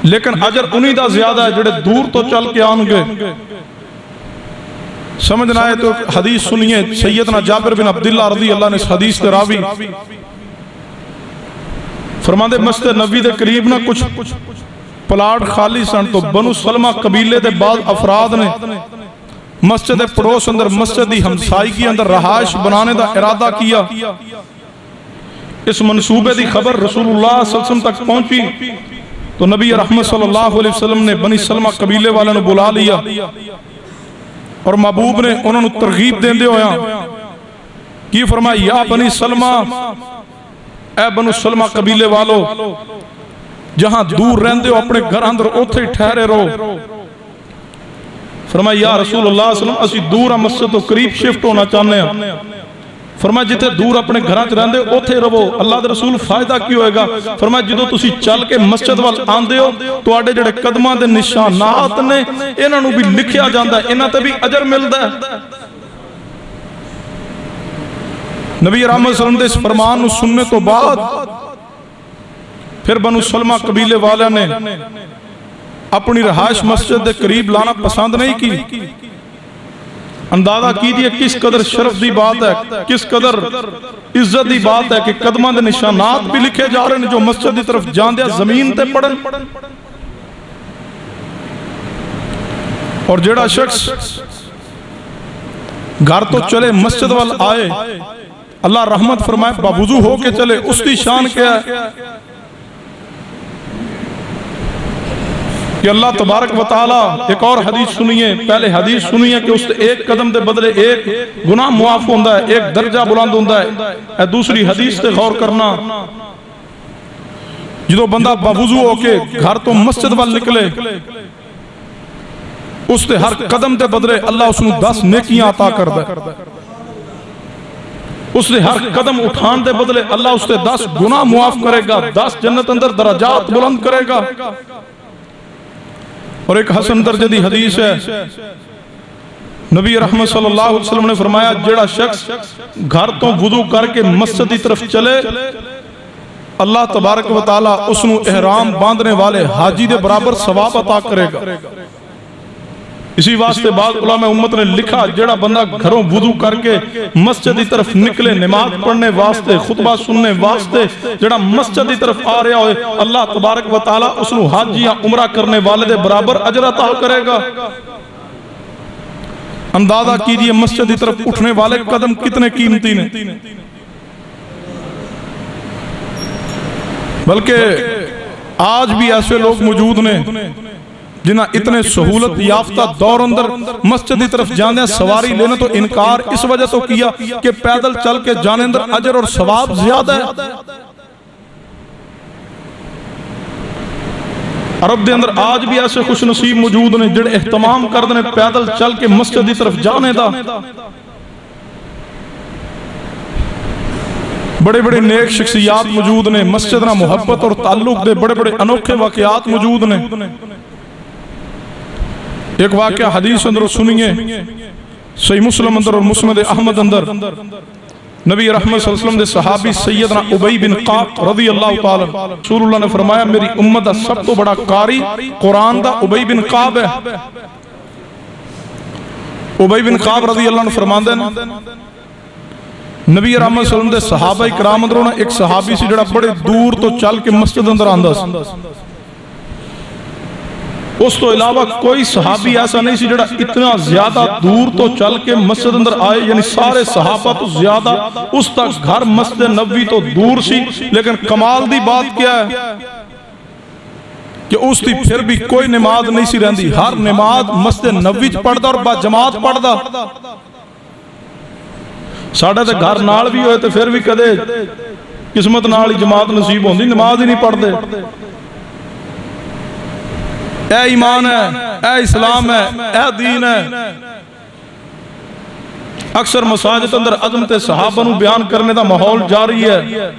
لیکن اجر انہی دا زیادہ ہے جڑے دور تو چل کے آنگے. سمجھنا ہے تو حدیث سنیے. سیدنا جابر بن عبداللہ رضی اللہ نے اس حدیث تے راوی فرماندے مسجد نبی دے قریب نہ کچھ پلاٹ خالی سن تو بنو سلمہ قبیلے دے بعض افراد نے مسجد پڑوس اندر مسجد دی ہمسائیگی اندر رہائش بنانے دا ارادہ کیا. اس منصوبے دی خبر رسول اللہ صلی اللہ علیہ وسلم تک پہنچی تو نبی رحمت صلی اللہ علیہ وسلم نے بنی سلمہ قبیلے والے نے بلا لیا اور محبوب نے انہوں نے ترغیب دیندے ہویا کی فرمایا یا بنی سلمہ, اے بنو سلمہ قبیلے والو جہاں دور رہندے ہو اپنے گھر اندر اوتھے ٹھہرے رہو. فرمایا یا رسول اللہ صلی اللہ علیہ وسلم اسی دور مسجد تو قریب شفٹ ہونا چاہنے ہیں. فرمایا جتے دور اپنے گھراں چ رہندے اوتھے رہو. اللہ دے رسول فائدہ کی ہوئے گا. فرمایا جدو تسی چل کے مسجد وال آندے ہو تو آڑے جڑے قدماں دے نشانات نے انہاں نو بھی لکھیا جاندا ہے, انہاں تے بھی اجر ملدا ہے. نبی رحمت صلی اللہ علیہ وسلم دے اس فرمان نو سننے تو بعد پھر بنو سلمہ قبیلے والے نے اپنی رہائش مسجد دے قریب لانا پسند نہیں کی. اندازہ کیجئے کس قدر شرف دی بات ہے, کس قدر عزت دی بات ہے کہ قدمہ دے نشانات بھی لکھے جا رہے ہیں جو مسجد دی طرف جاندیا زمین تے پڑھن. اور جڑا شخص گھر تو چلے مسجد وال آئے اللہ رحمت فرمائے باوضو ہو کے چلے اس کی شان کیا ہے کہ اللہ تبارک و تعالی. ایک اور حدیث سنیے, پہلے حدیث سنیے کہ اس ایک قدم دے بدلے ایک گناہ معاف ہوندہ ہے, ایک درجہ بلند ہوندہ ہے. دوسری حدیث تے غور کرنا جدو بندہ باوضو ہو کے گھر تو مسجد وال نکلے اس تے ہر قدم دے بدلے اللہ اس نے 10 نیکیاں عطا کر دے. اس نے ہر قدم اٹھان دے بدلے اللہ اس تے 10 گناہ معاف کرے گا, 10 جنت اندر درجات بلند کرے گا. اور ایک حسن درجہ دی حدیث ہے نبی رحمت صلی اللہ علیہ وسلم نے فرمایا جڑا شخص گھر تو وضو کر کے مسجد کی طرف چلے اللہ تبارک و تعالی اس نو احرام باندھنے والے حاجی دے برابر ثواب عطا کرے گا. اسی واسطے بعض علماء امت نے لکھا جڑا بندہ گھروں وضو کر کے مسجد کی طرف نکلے نماز پڑھنے واسطے خطبہ سننے واسطے جڑا مسجد کی طرف آ رہا ہوئے اللہ تبارک و تعالی اس نو حج یا عمرہ کرنے والے دے برابر اجر عطا کرے گا. اندازہ کیجئے مسجد کی طرف اٹھنے والے قدم کتنے قیمتی نے. بلکہ آج بھی ایسے لوگ موجود نے جنہاں اتنے سہولت یافتہ دور اندر مسجد کی طرف جانے سواری لینے تو انکار اس وجہ تو کیا کہ پیدل چل کے جانے اندر اجر اور ثواب زیادہ ہے۔ عرب دے اندر آج بھی ایسے خوش نصیب موجود نے جڑے اہتمام کر دنے پیدل چل کے مسجد کی طرف جانے دا۔ بڑے بڑے نیک شخصیات موجود نے، مسجد نہ محبت اور تعلق دے بڑے بڑے انوکھے واقعات موجود نے۔ ایک واقعہ حدیث اندر سنیے، صحیح مسلم اندر اور مسند احمد اندر، نبی رحمت صلی اللہ علیہ وسلم دے صحابی سیدنا عبی بن قعب رضی اللہ تعالی رسول اللہ نے فرمایا میری امت دا سب تو بڑا قاری قرآن دا عبی بن قعب ہے۔ عبی بن قعب رضی اللہ عنہ فرماندے نبی رحمت صلی اللہ علیہ وسلم دے صحابہ اکرام اندروں نے ایک صحابی سی جڑا بڑے دور تو چل کے مسجد اندر آندا سی، اس تو علاوہ کوئی صحابی ایسا نہیں سی جڑا اتنا زیادہ دور تو چل کے مسجد اندر آئے، یعنی سارے صحابہ تو زیادہ اس تک گھر مسجد نبوی تو دور سی، لیکن کمال دی بات کیا ہے کہ اس دی پھر بھی کوئی نماز نہیں سی رہندی، ہر نماز مسجد نبوی پڑھدا اور با جماعت پڑھدا۔ ساڑھے تے گھر نال بھی ہوئے تے پھر بھی کدے قسمت نال جماعت نصیب ہوندی، نماز ہی نہیں پڑھدے۔ اے ایمان ہے، اے اسلام ہے، اے دین ہے۔ اکثر مساجد اندر عظمت صحابہ نو بیان کرنے دا ماحول جاری ہے،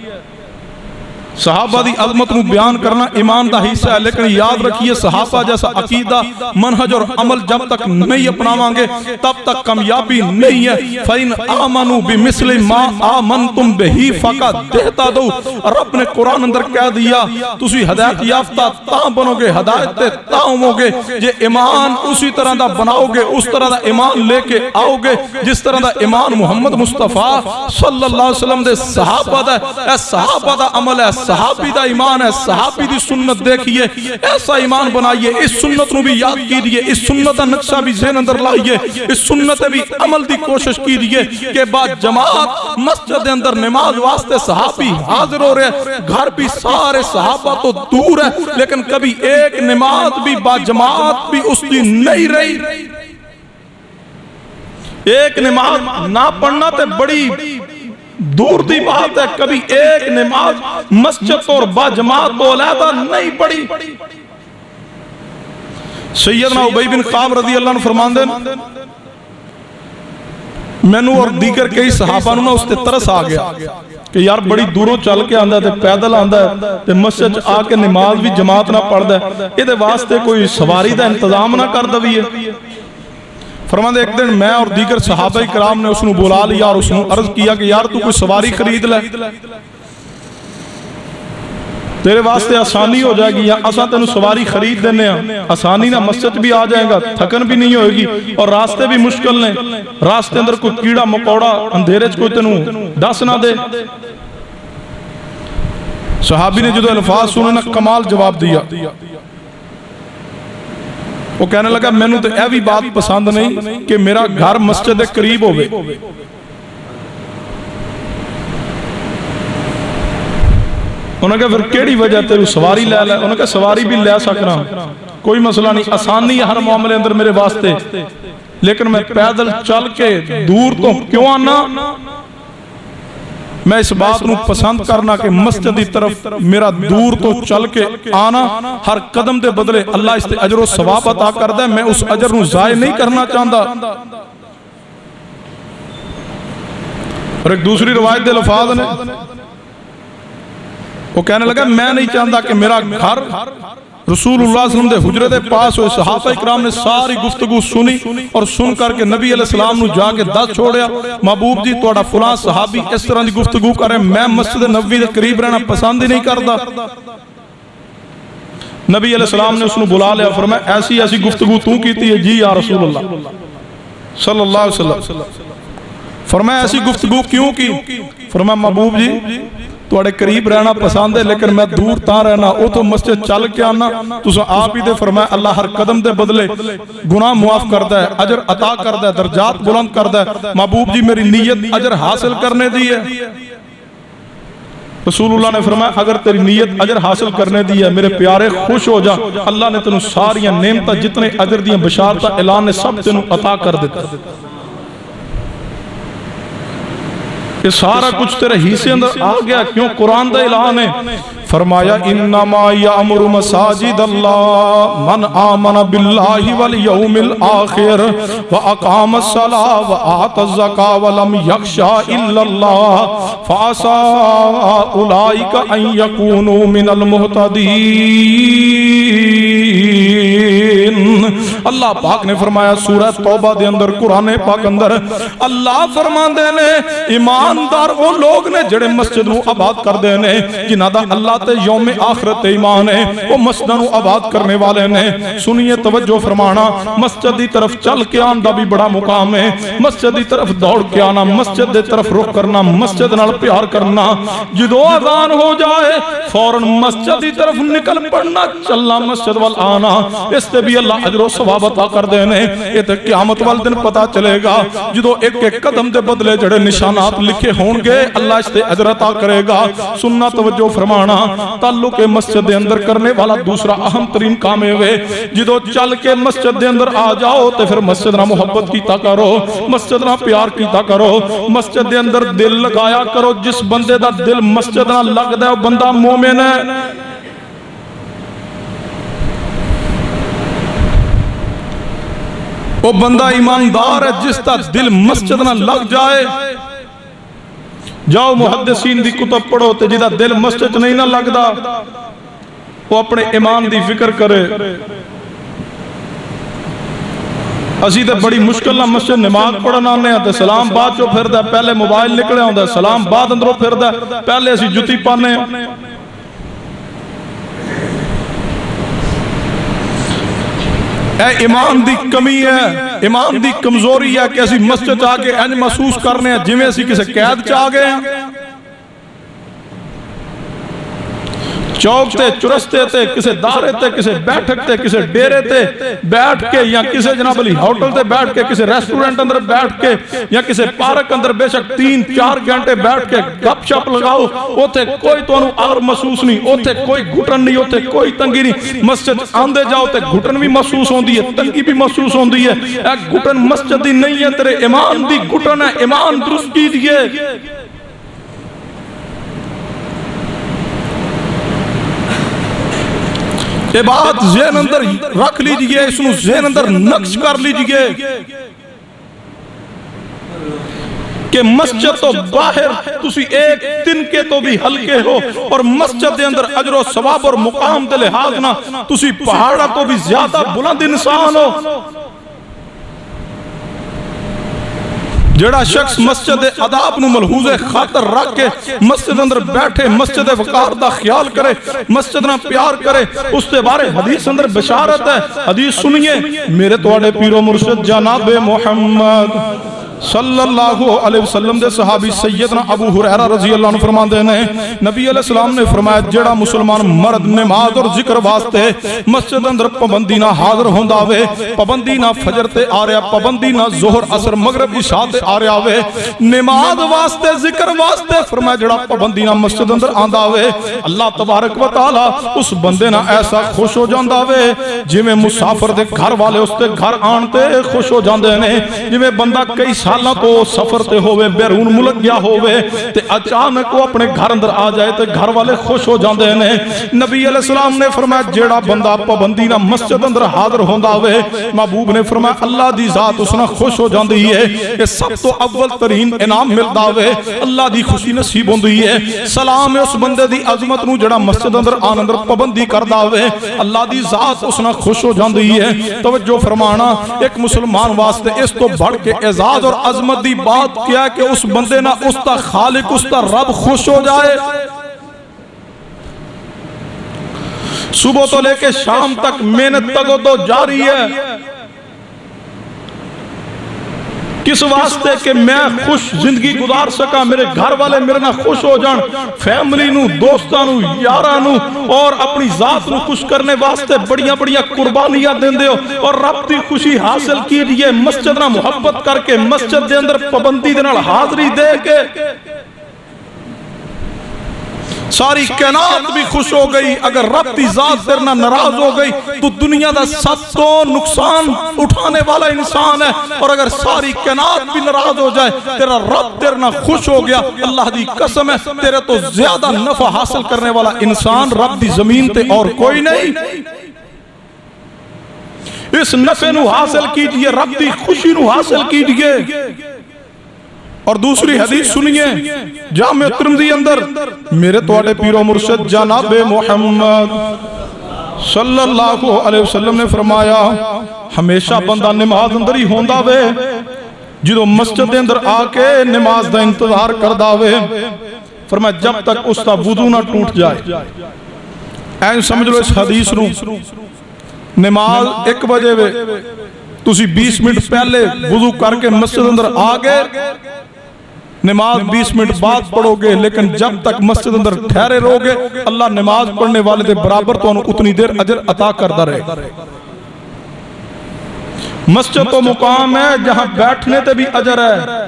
صحابہ دی عظمت نو بیان کرنا ایمان دا حصہ ہے، لیکن یاد رکھیے صحابہ جیسا عقیدہ منہج اور عمل جب تک نہیں اپناویں گے تب تک کامیابی نہیں ہے۔ فَإِنْ آمَنُوا بِمِثْلِ مَا آمَنْتُمْ بِهِ فَقَدْ اهْتَدَوْا۔ رب نے قرآن اندر کہہ دیا تسی ہدایت یافتہ تاں بنو گے، ہدایت تے تاں ہو گے جے ایمان اسی طرح دا بناؤ گے، اس طرح دا ایمان لے کے آؤ گے جس طرح دا ایمان محمد مصطفیٰ صلی اللہ علیہ وسلم دے صحابہ دا اے صحابہ دا عمل ہے، صحابی دا ایمان ہے، صحابی دی سنت دیکھئے، ایسا ایمان بنائیے، اس سنت نو بھی یاد کیجئے، اس سنت دا نقشہ بھی ذہن اندر لائیے، اس سنت بھی عمل دی کوشش کیجئے کہ بعد جماعت مسجد اندر نماز واسطے صحابی حاضر ہو رہے، گھر بھی سارے صحابہ تو دور ہے، لیکن کبھی ایک نماز بھی با جماعت بھی اس دی نہیں رہی۔ ایک نماز نہ پڑھنا تے بڑی دور دی بات ہے، کبھی ایک نماز مسجد اور با جماعت تو علیحدہ نہیں پڑھی۔ سیدنا عبی بن قعب رضی اللہ عنہ فرماندے مینوں اور دیگر کئی صحابہ نوں اس تے ترس آ گیا کہ یار بڑی دوروں چل کے آندا تے پیدل آندا ہے تے مسجد آ کے نماز بھی جماعت نہ پڑھدا ہے، اے دے واسطے کوئی سواری دا انتظام نہ کر دویے۔ فرماندے ایک دن میں اور دیگر صحابہ کرام نے اس نے بلا لیا اور اس نے عرض کیا کہ یار تو کوئی سواری خرید لے، تیرے واسطے آسانی ہو جائے گی، یا اساں تینوں سواری خرید دینے ہیں، آسانی نہ مسجد بھی آ جائے گا، تھکن بھی نہیں ہوئے گی، اور راستے بھی مشکل نے، راستے اندر کوئی کیڑا مکوڑا اندھیرے چ کوئی تینوں ڈس نہ دے۔ صحابی نے جو الفاظ سنے نا کمال جواب دیا، وہ کہنے لگا میں نے تو اے بھی بات پسند نہیں کہ میرا گھر مسجد قریب ہوئے، انہوں نے کہا پھر کیڑی وجہ تیرے سواری لے لے، انہوں نے کہا سواری بھی لے سکنا، کوئی مسئلہ نہیں، آسانی ہے ہر معاملے اندر میرے واسطے، لیکن میں پیدل چل کے دور تو کیوں آنا، میں اس بات نو پسند کرنا کہ مسجد دی طرف میرا دور تو چل کے آنا ہر قدم دے بدلے اللہ اس تے اجر و ثواب عطا کر دے، میں اس اجر نو ضائع نہیں کرنا چاہتا۔ اور ایک دوسری روایت دے لفاظ نے وہ کہنے لگا میں نہیں چاہتا کہ میرا گھر رسول اللہ صلی اللہ علیہ وسلم دے حجرے دے پاس ہوئے۔ صحابہ اکرام نے ساری گفتگو سنی اور سن کر کے نبی علیہ السلام نو جا کے دس چھوڑیا، محبوب جی توڑا فلاں صحابی اس طرح دی گفتگو کرے، میں مسجد نبوی دے قریب رہنا پسند ہی نہیں کرتا۔ نبی علیہ السلام نے اس نے بلا لیا، فرمایا ایسی ایسی گفتگو تو کیتی ہے؟ جی یا رسول اللہ صلی اللہ علیہ وسلم۔ فرمایا ایسی گفتگو کیوں کی؟ فرمایا محبوب جی توڑے قریب رہنا پسند ہے، لیکن میں دور تاں رہنا، او تو مسجد چل کے آنا، تو آپ ہی دے فرمایا اللہ ہر قدم دے بدلے گناہ معاف کرتا ہے، اجر عطا کرتا ہے، درجات بلند کرتا ہے، محبوب جی میری نیت اجر حاصل کرنے دی ہے۔ رسول اللہ نے فرمایا اگر تیری نیت اجر حاصل کرنے دی ہے میرے پیارے خوش ہو جا، اللہ نے تینوں ساریاں نعمتاں جتنے اجر دیاں بشارتاں اعلان نے سب تینوں عطا کر دیتا۔ یہ سارا کچھ تیرے حصے اندر آ گیا، کیوں؟ قرآن دا اعلان ہے۔ فرمایا انما یامر مساجد اللہ من آمن باللہ والیوم الآخر واقام الصلاۃ وآتى الزکاۃ ولم یخشى الا اللہ فعسى اولئک ان یکونوا من المہتدین۔ اللہ پاک نے فرمایا سورہ توبہ دے اندر، قرآن پاک اندر اللہ فرماندے نے ایماندار وہ لوگ نے جڑے مسجد نو آباد کر دے نے، جنہاں دا اللہ تے یوم آخرت ایمان ہے، وہ مسجد نو آباد کرنے والے نے۔ سنیے توجہ فرمانا، مسجد دی طرف چل کے آن دا بھی بڑا مقام ہے، مسجد دی طرف دوڑ کے آنا، مسجد دی طرف رخ کرنا، مسجد نال پیار کرنا، جدو اذان ہو جائے فوراً مسجد دی طرف نکل پڑنا، چلنا مسجد وال آنا، اس تے بھی اللہ اجر و ثواب عطا کر دینے۔ یہ تے قیامت وال دن پتا چلے گا، جدو ایک ایک قدم دے بدلے جڑے نشانات لکھے ہون گے اللہ اس تے اجر عطا کرے گا۔ سننا توجہ فرمانا، تعلق مسجد دے اندر کرنے والا دوسرا اہم ترین کام ہے، جدو چل کے مسجد دے اندر آ جاؤ تے پھر مسجد نہ محبت کیتا کرو، مسجد نہ پیار کیتا کرو، مسجد دے اندر دل لگایا کرو۔ جس بندے دا دل مسجد نہ لگدا ہے وہ بندہ مومن ہے۔ وہ بندہ ایماندار ہے جس کا دل مسجد نہ لگ جائے۔ جاؤ محدثین دی کتب پڑھو تے جدا دل مسجد نہیں نہ لگدا وہ اپنے ایمان دی فکر کرے۔ اسی تے بڑی مشکل نہ مسجد نماز پڑھنا آنے ہیں تے سلام بعد چو پھر دا، پہلے موبائل نکلے ہوں دا سلام بعد اندروں پھر دا، پہلے اسی جتی پانے ہیں۔ اے ایمان دی کمی ہے، ایمان دی کمزوری ہے کہ اسی مسجد چاہ کے انج محسوس کرنے ہیں جویں اسی کسے قید چاہ گئے ہیں۔ چوک تے چرستے تے کسے دارے تے کسے بیٹھک تے کسے ڈیرے تے بیٹھ کے یا کسے جناب علی ہوٹل تے بیٹھ کے کسے ریسٹورنٹ اندر بیٹھ کے یا کسے پارک اندر بے شک 3-4 گھنٹے بیٹھ کے گپ شپ لگاؤ، اوتے کوئی تو انہوں آر محسوس نہیں، اوتے کوئی گھٹن نہیں، اوتے کوئی تنگی نہیں۔ مسجد آندے جاؤ تے گھٹن بھی محسوس ہوندی ہے، تنگی بھی محسوس ہوندی ہے۔ ایک گھٹن مسجد دی نہیں ہے، تیرے ایمان دی گھٹن ہے، ایمان درست کی دیئے۔ یہ بات ذہن اندر رکھ لیجئے، اس نو ذہن اندر نقش کر لیجئے کہ مسجد تو باہر تسی ایک دن کے تو بھی ہلکے ہو، اور مسجد دے اندر اجر و ثواب اور مقام دے لحاظ نہ تسی پہاڑا تو بھی زیادہ بلند انسان ہو۔ جڑا شخص مسجد آداب نو ملحوظ خاطر رکھ کے مسجد اندر بیٹھے، مسجد وقار دا خیال کرے، مسجد نہ پیار کرے، اس سے بارے حدیث اندر بشارت ہے۔ حدیث سنیے، میرے توڑے پیرو مرشد جناب محمد صلی اللہ علیہ وسلم دے صحابی سیدنا ابو ہریرہ رضی اللہ عنہ فرمان دے نے نبی علیہ السلام نے فرمایا جڑا مسلمان مرد نماز اور ذکر واسطے مسجد اندر پابندی نہ حاضر ہوندا وے، پابندی نہ فجر تے آ رہا، پابندی نہ ظہر عصر مغرب عشاء تے آ رہا وے، نماز واسطے ذکر واسطے فرمایا جڑا پابندی نہ مسجد اندر آندا وے، اللہ تبارک و تعالی اس بندے نہ ایسا خوش ہو جاندا وے جویں مسافر دے گھر والے اس تے گھر آن تے خوش ہو جاندے نے، جویں بندہ کئی سالاں تو سفر تے ہوئے بیرون ملک گیا ہوئے تے اچانک وہ اپنے گھر اندر آ جائے تے گھر والے خوش ہو جاندے نے۔ نبی علیہ السلام نے فرمایا جیڑا بندہ پابندی نہ مسجد اندر حاضر ہوندا ہوئے، محبوب نے فرمایا اللہ دی ذات اس نے خوش ہو جاندی ہے، یہ سب تو اول ترین انعام ملدا ہوئے، اللہ دی خوشی نصیب ہوندی ہے۔ سلام ہے اس بندے دی عظمت نو جڑا مسجد اندر آن اندر پابندی کردا ہوئے، اللہ دی ذات اس نے خوش ہو جاندی ہے۔ توجہ فرمانا، ایک مسلمان واسطے اس تو بڑھ کے اعزاز اور عظمت دی بات کیا کہ اس بندے نہ اس تا خالق اس تا رب خوش ہو جائے۔ صبح تو لے کے شام تک محنت تک تو جاری ہے، کس واسطے کہ میں خوش زندگی گزار سکا، میرے گھر والے میرے نہ خوش ہو جان، فیملی نو، دوستانو، یارانو اور اپنی ذات نو خوش کرنے واسطے بڑیاں بڑیاں قربانیاں دین دیو، اور رب دی خوشی حاصل کیجئے مسجد نہ محبت کر کے، مسجد دے اندر پابندی دے نال حاضری دے کے۔ ساری کائنات بھی خوش ہو گئی. اگر رب دی ذات تیرے نال ناراض ہو گئی تو دنیا دا سب تو نقصان اٹھانے والا انسان ہے. اور اگر ساری کائنات بھی ناراض ہو جائے تیرا رب تیرے نال خوش ہو گیا, اللہ دی قسم ہے تیرے تو زیادہ نفع حاصل کرنے والا انسان رب دی زمین تے اور کوئی نہیں. اس نفع نو حاصل کیجئے, رب دی خوشی نو حاصل کیجئے. اور دوسری حدیث سنیے جامع ترمذی اندر, میرے تواڈے پیر و مرشد جناب محمد صلی اللہ علیہ وسلم نے فرمایا ہمیشہ بندہ نماز اندر ہی ہوندا وے جدو مسجد اندر آ کے نماز دا انتظار کردا وے. فرمایا جب تک اس دا وضو نہ ٹوٹ جائے. این سمجھ لو اس حدیث نو, نماز 1 بجے وے تسی 20 منٹ پہلے وضو کر کے مسجد اندر آ گئے, نماز 20 منٹ بعد پڑھو گے, لیکن جب تک مسجد اندر ٹھہرے رہو گے اللہ نماز پڑھنے والے دے برابر تو اتنی دیر اجر عطا کرتا رہے. مسجد تو مقام ہے جہاں بیٹھنے تے بھی اجر ہے,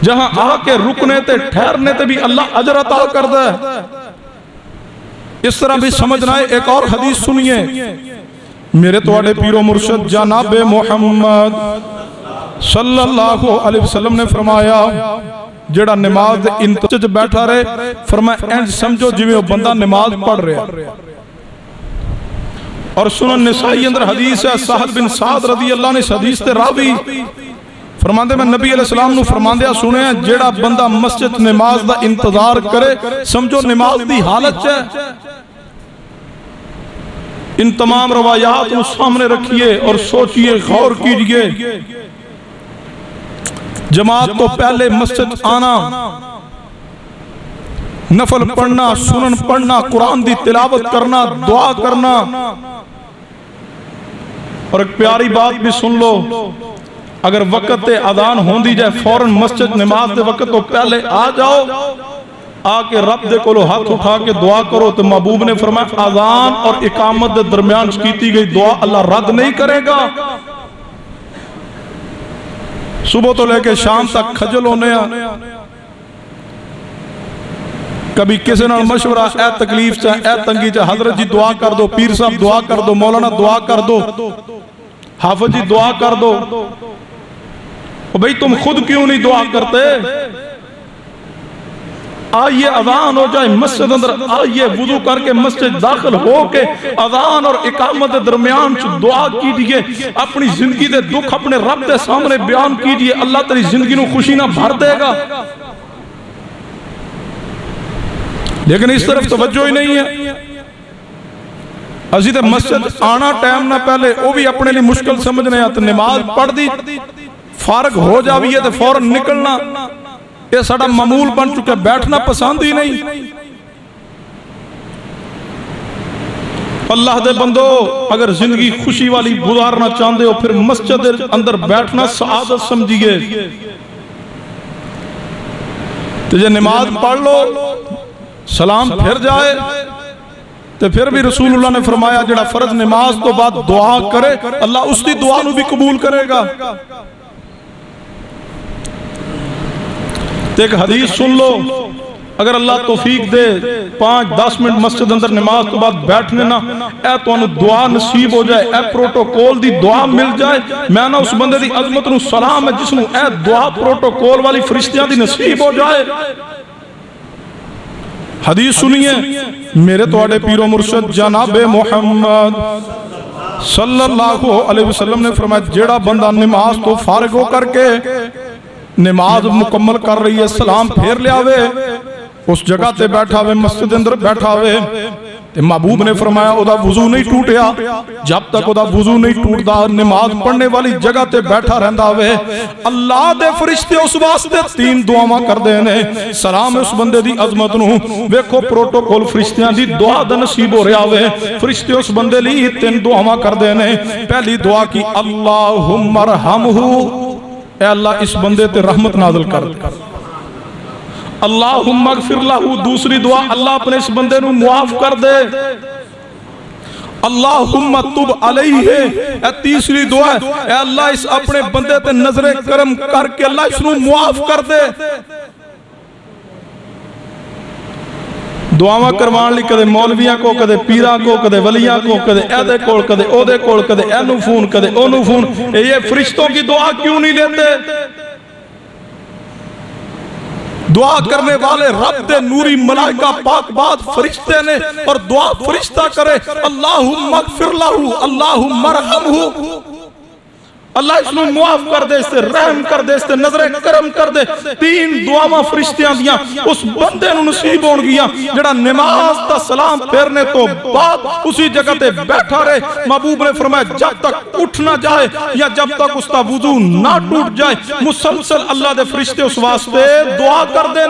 جہاں آ کے رکنے تے ٹھہرنے تے بھی اللہ اجر عطا کرتا ہے. اس طرح بھی سمجھنا ہے. ایک اور حدیث سنیے, میرے تواڈے پیر و مرشد جناب محمد صلی اللہ علیہ وسلم نے فرمایا جڑا نماز انتظار بیٹھا رہے, فرمایا انج سمجھو جویں وہ بندہ نماز پڑھ رہا. اور سنن نسائی اندر حدیث ہے, سہل بن سعد رضی اللہ نے اس حدیث تے راوی فرماندے میں نبی علیہ السلام نو فرماندے سنے ہیں جڑا بندہ مسجد نماز دا انتظار کرے سمجھو نماز دی حالت ہے. ان تمام روایات کو سامنے رکھیے اور سوچئے, غور کیجئے. جماعت تو پہلے مسجد آنا, نفل پڑھنا, سنن پڑھنا, قرآن دی تلاوت کرنا, دعا کرنا. اور ایک پیاری بات بھی سن لو, اگر وقت اذان ہوندی جائے فوراً مسجد نماز دے وقت تو پہلے آ جاؤ, آ کے رب دے کولو ہاتھ اٹھا کے دعا کرو. تو محبوب نے فرمایا اذان اور اقامت دے درمیان کیتی گئی دعا اللہ رد نہیں کرے گا. صبح تو لے کے شام تک کھجل ہونے ہیں, کبھی کسی نال مشورہ, اے تکلیف چاہے اے تنگی چاہے حضرت جی دعا کر دو, پیر صاحب دعا کر دو, مولانا دعا کر دو, حافظ جی دعا کر دو. بھئی تم خود کیوں نہیں دعا کرتے؟ آئیے اذان ہو جائے مسجد اندر, آئیے وضو کر کے مسجد داخل ہو کے اذان اور اقامت درمیان دعا کیجئے, اپنی زندگی دے دکھ اپنے رب دے سامنے بیان کیجئے, اللہ تیری زندگی نو خوشی نہ بھر دے گا. لیکن اس طرف توجہ ہی نہیں ہے. ازید مسجد آنا ٹائم نہ پہلے وہ بھی اپنے لیے مشکل سمجھنے آتے, نماز پڑھ دی فارغ ہو جاویے تو فوراً نکلنا یہ ساڑا معمول بن چکا, بیٹھنا پسند ہی نہیں. اللہ دے بندو اگر زندگی خوشی والی گزارنا چاہتے ہو پھر مسجد اندر بیٹھنا سعادت سمجھیے. تجھے نماز پڑھ لو سلام پھر جائے تو پھر بھی رسول اللہ نے فرمایا جڑا فرض نماز تو بعد دعا کرے اللہ اس کی دعا نو بھی قبول کرے گا. ایک حدیث سن لو, اگر اللہ توفیق دے 5-10 منٹ مسجد اندر نماز تو بعد بیٹھنے نا, اے تو انہوں دعا نصیب ہو جائے, اے پروٹوکول دی دعا مل جائے, میں نا اس بندے دی عظمت نو سلام ہے جس نو اے دعا پروٹوکول والی فرشتیاں دی نصیب ہو جائے. حدیث سنیے, میرے تواڈے پیر و مرشد جناب محمد صلی اللہ علیہ وسلم نے فرمایا جیڑا بندہ نماز تو فارغ ہو کر کے نماز مکمل کر رہی ہے سلام پھیر لیا وے, اس جگہ تے بیٹھا وے, مسجد اندر بیٹھا وے, تے محبوب نے فرمایا او دا وضو نہیں ٹوٹیا, جب تک او دا وضو نہیں ٹوٹدا نماز پڑھنے والی جگہ تے بیٹھا رہندا وے. اللہ دے فرشتے اس واسطے 3 دعاواں کردے نے, سلام اس بندے دی عظمت نو, ویکھو پروٹوکول فرشتیاں دی دعا دا نصیب ہو رہا وے, فرشتے اس بندے لئی 3 دعاواں کردے نے. پہلی دعا کی اللہم ارحمہ, اے اللہ اس بندے تے رحمت نازل کر, اللہم اغفر لہو, دوسری دعا اللہ اپنے اس بندے نو معاف کر دے, اللہم تب علیہ, اے تیسری دعا ہے اے اللہ اس اپنے بندے تے نظر کرم کر کے اللہ اس نو معاف کر دے. دعاواں کروان لئی کدے مولویاں کو، کدے پیراں کو، کدے ولیاں کو، کدے ایدے کول، کدے او دے کول، کدے اینو فون، کدے اونو فون. یہ فرشتوں کی دعا کیوں نہیں لیتے؟ دعا کرنے والے رب دے نوری ملائکہ پاک بات فرشتے نے، اور دعا فرشتہ کرے اللہم اغفر لہو، اللہم ارحمہ، اللہ اس نے معاف کر دے، اس سے رحم کر دے، اس سے نظر کرم کر دے. 3 دعاواں فرشتیاں دیاں اس بندے نو نصیب ہون گیاں جڑا نماز دا سلام پھیرنے تو بعد اسی جگہ تے بیٹھا رہے. محبوب نے فرمایا جب تک اٹھ نہ جائے یا جب تک اس کا وضو نہ ٹوٹ جائے مسلسل اللہ دے فرشتے اس واسطے دعا کر دیں.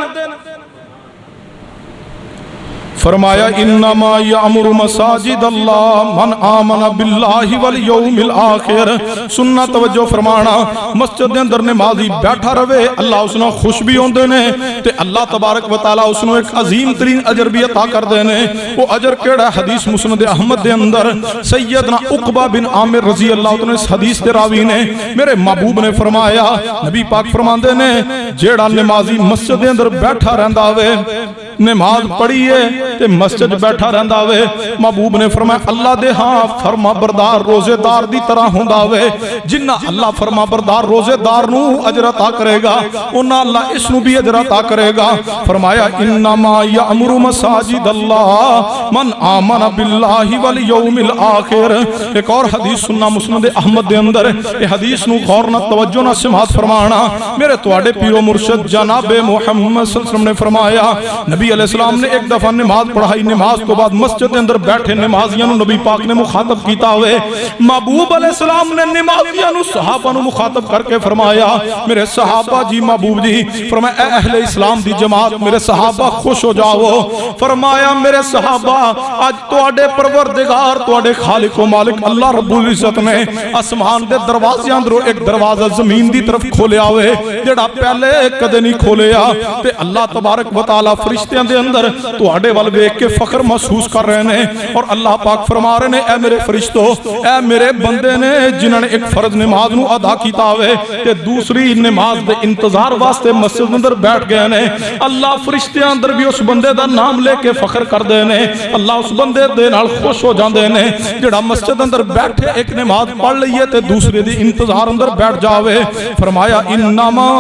فرمایا انما یامر مساجد اللہ من آمن باللہ والیوم الآخر. سننا توجہ فرمانا، مسجد دے اندر نمازی بیٹھا رہے اللہ اس نے خوش بھی ہوندے نے تے اللہ تبارک و تعالی اس نے ایک عظیم ترین اجر بھی عطا کر دے نے. وہ اجر کیڑا حدیث مسند احمد دے اندر سیدنا عقبہ بن عامر رضی اللہ عنہ اس حدیث دے راوی نے میرے محبوب نے فرمایا، نبی پاک فرماندے نے جیڑا نمازی مسجد دے اندر بیٹھا رہندا ہوئے نماز پڑھیے تے مسجد بیٹھا رہندا ہوئے، محبوب نے فرمایا اللہ دے ہاں فرما بردار روزے دار دی طرح ہوندا ہوئے. جنہ اللہ فرما بردار روزے دار نو اجر عطا کرے گا انہاں اللہ اس نو بھی اجر عطا کرے گا. فرمایا انما یامر مساجد اللہ من آمن باللہ والیوم الآخر. ایک اور حدیث سننا مسند احمد دے اندر، یہ حدیث نو غور نہ توجہ نہ سماعت فرمانا. میرے تواڈے پیر و مرشد جناب محمد صلی اللہ علیہ وسلم نے فرمایا، نبی علیہ السلام نے ایک دفعہ نماز پڑھائی، نماز تو بعد مسجد اندر بیٹھے نمازیاں نو نبی پاک نے مخاطب کیتا ہوئے. محبوب علیہ السلام نے نمازیاں نو صحابہ نو مخاطب کر کے فرمایا میرے صحابہ جی، محبوب جی فرمایا اے اہل اسلام دی جماعت میرے صحابہ خوش ہو جاؤ. فرمایا میرے صحابہ آج تواڈے پروردگار تواڈے خالق و مالک اللہ رب العزت نے آسمان دے دروازے اندروں ایک دروازہ زمین دی طرف کھولیا ہوئے جڑا پہلے کدے نہیں کھولیا. تے اللہ تبارک و تعالی فرشتیاں دے اندر تواڈے ول ویکھ کے فخر محسوس کر رہے ہیں، اور اللہ پاک فرما رہے ہیں اے میرے فرشتوں، اے میرے بندے نے جنہوں نے ایک فرض نماز نو ادا کیتا ہوئے تے دوسری نماز دے انتظار واسطے مسجد اندر بیٹھ گئے نے. اللہ فرشتیاں اندر بھی اس بندے دا نام لے کے فخر کر دے نے، اللہ اس بندے دے نال خوش ہو جاندے نے جڑا مسجد اندر بیٹھے ایک نماز پڑھ لئیے تے دوسرے دی انتظار اندر بیٹھ جاوے. فرمایا انما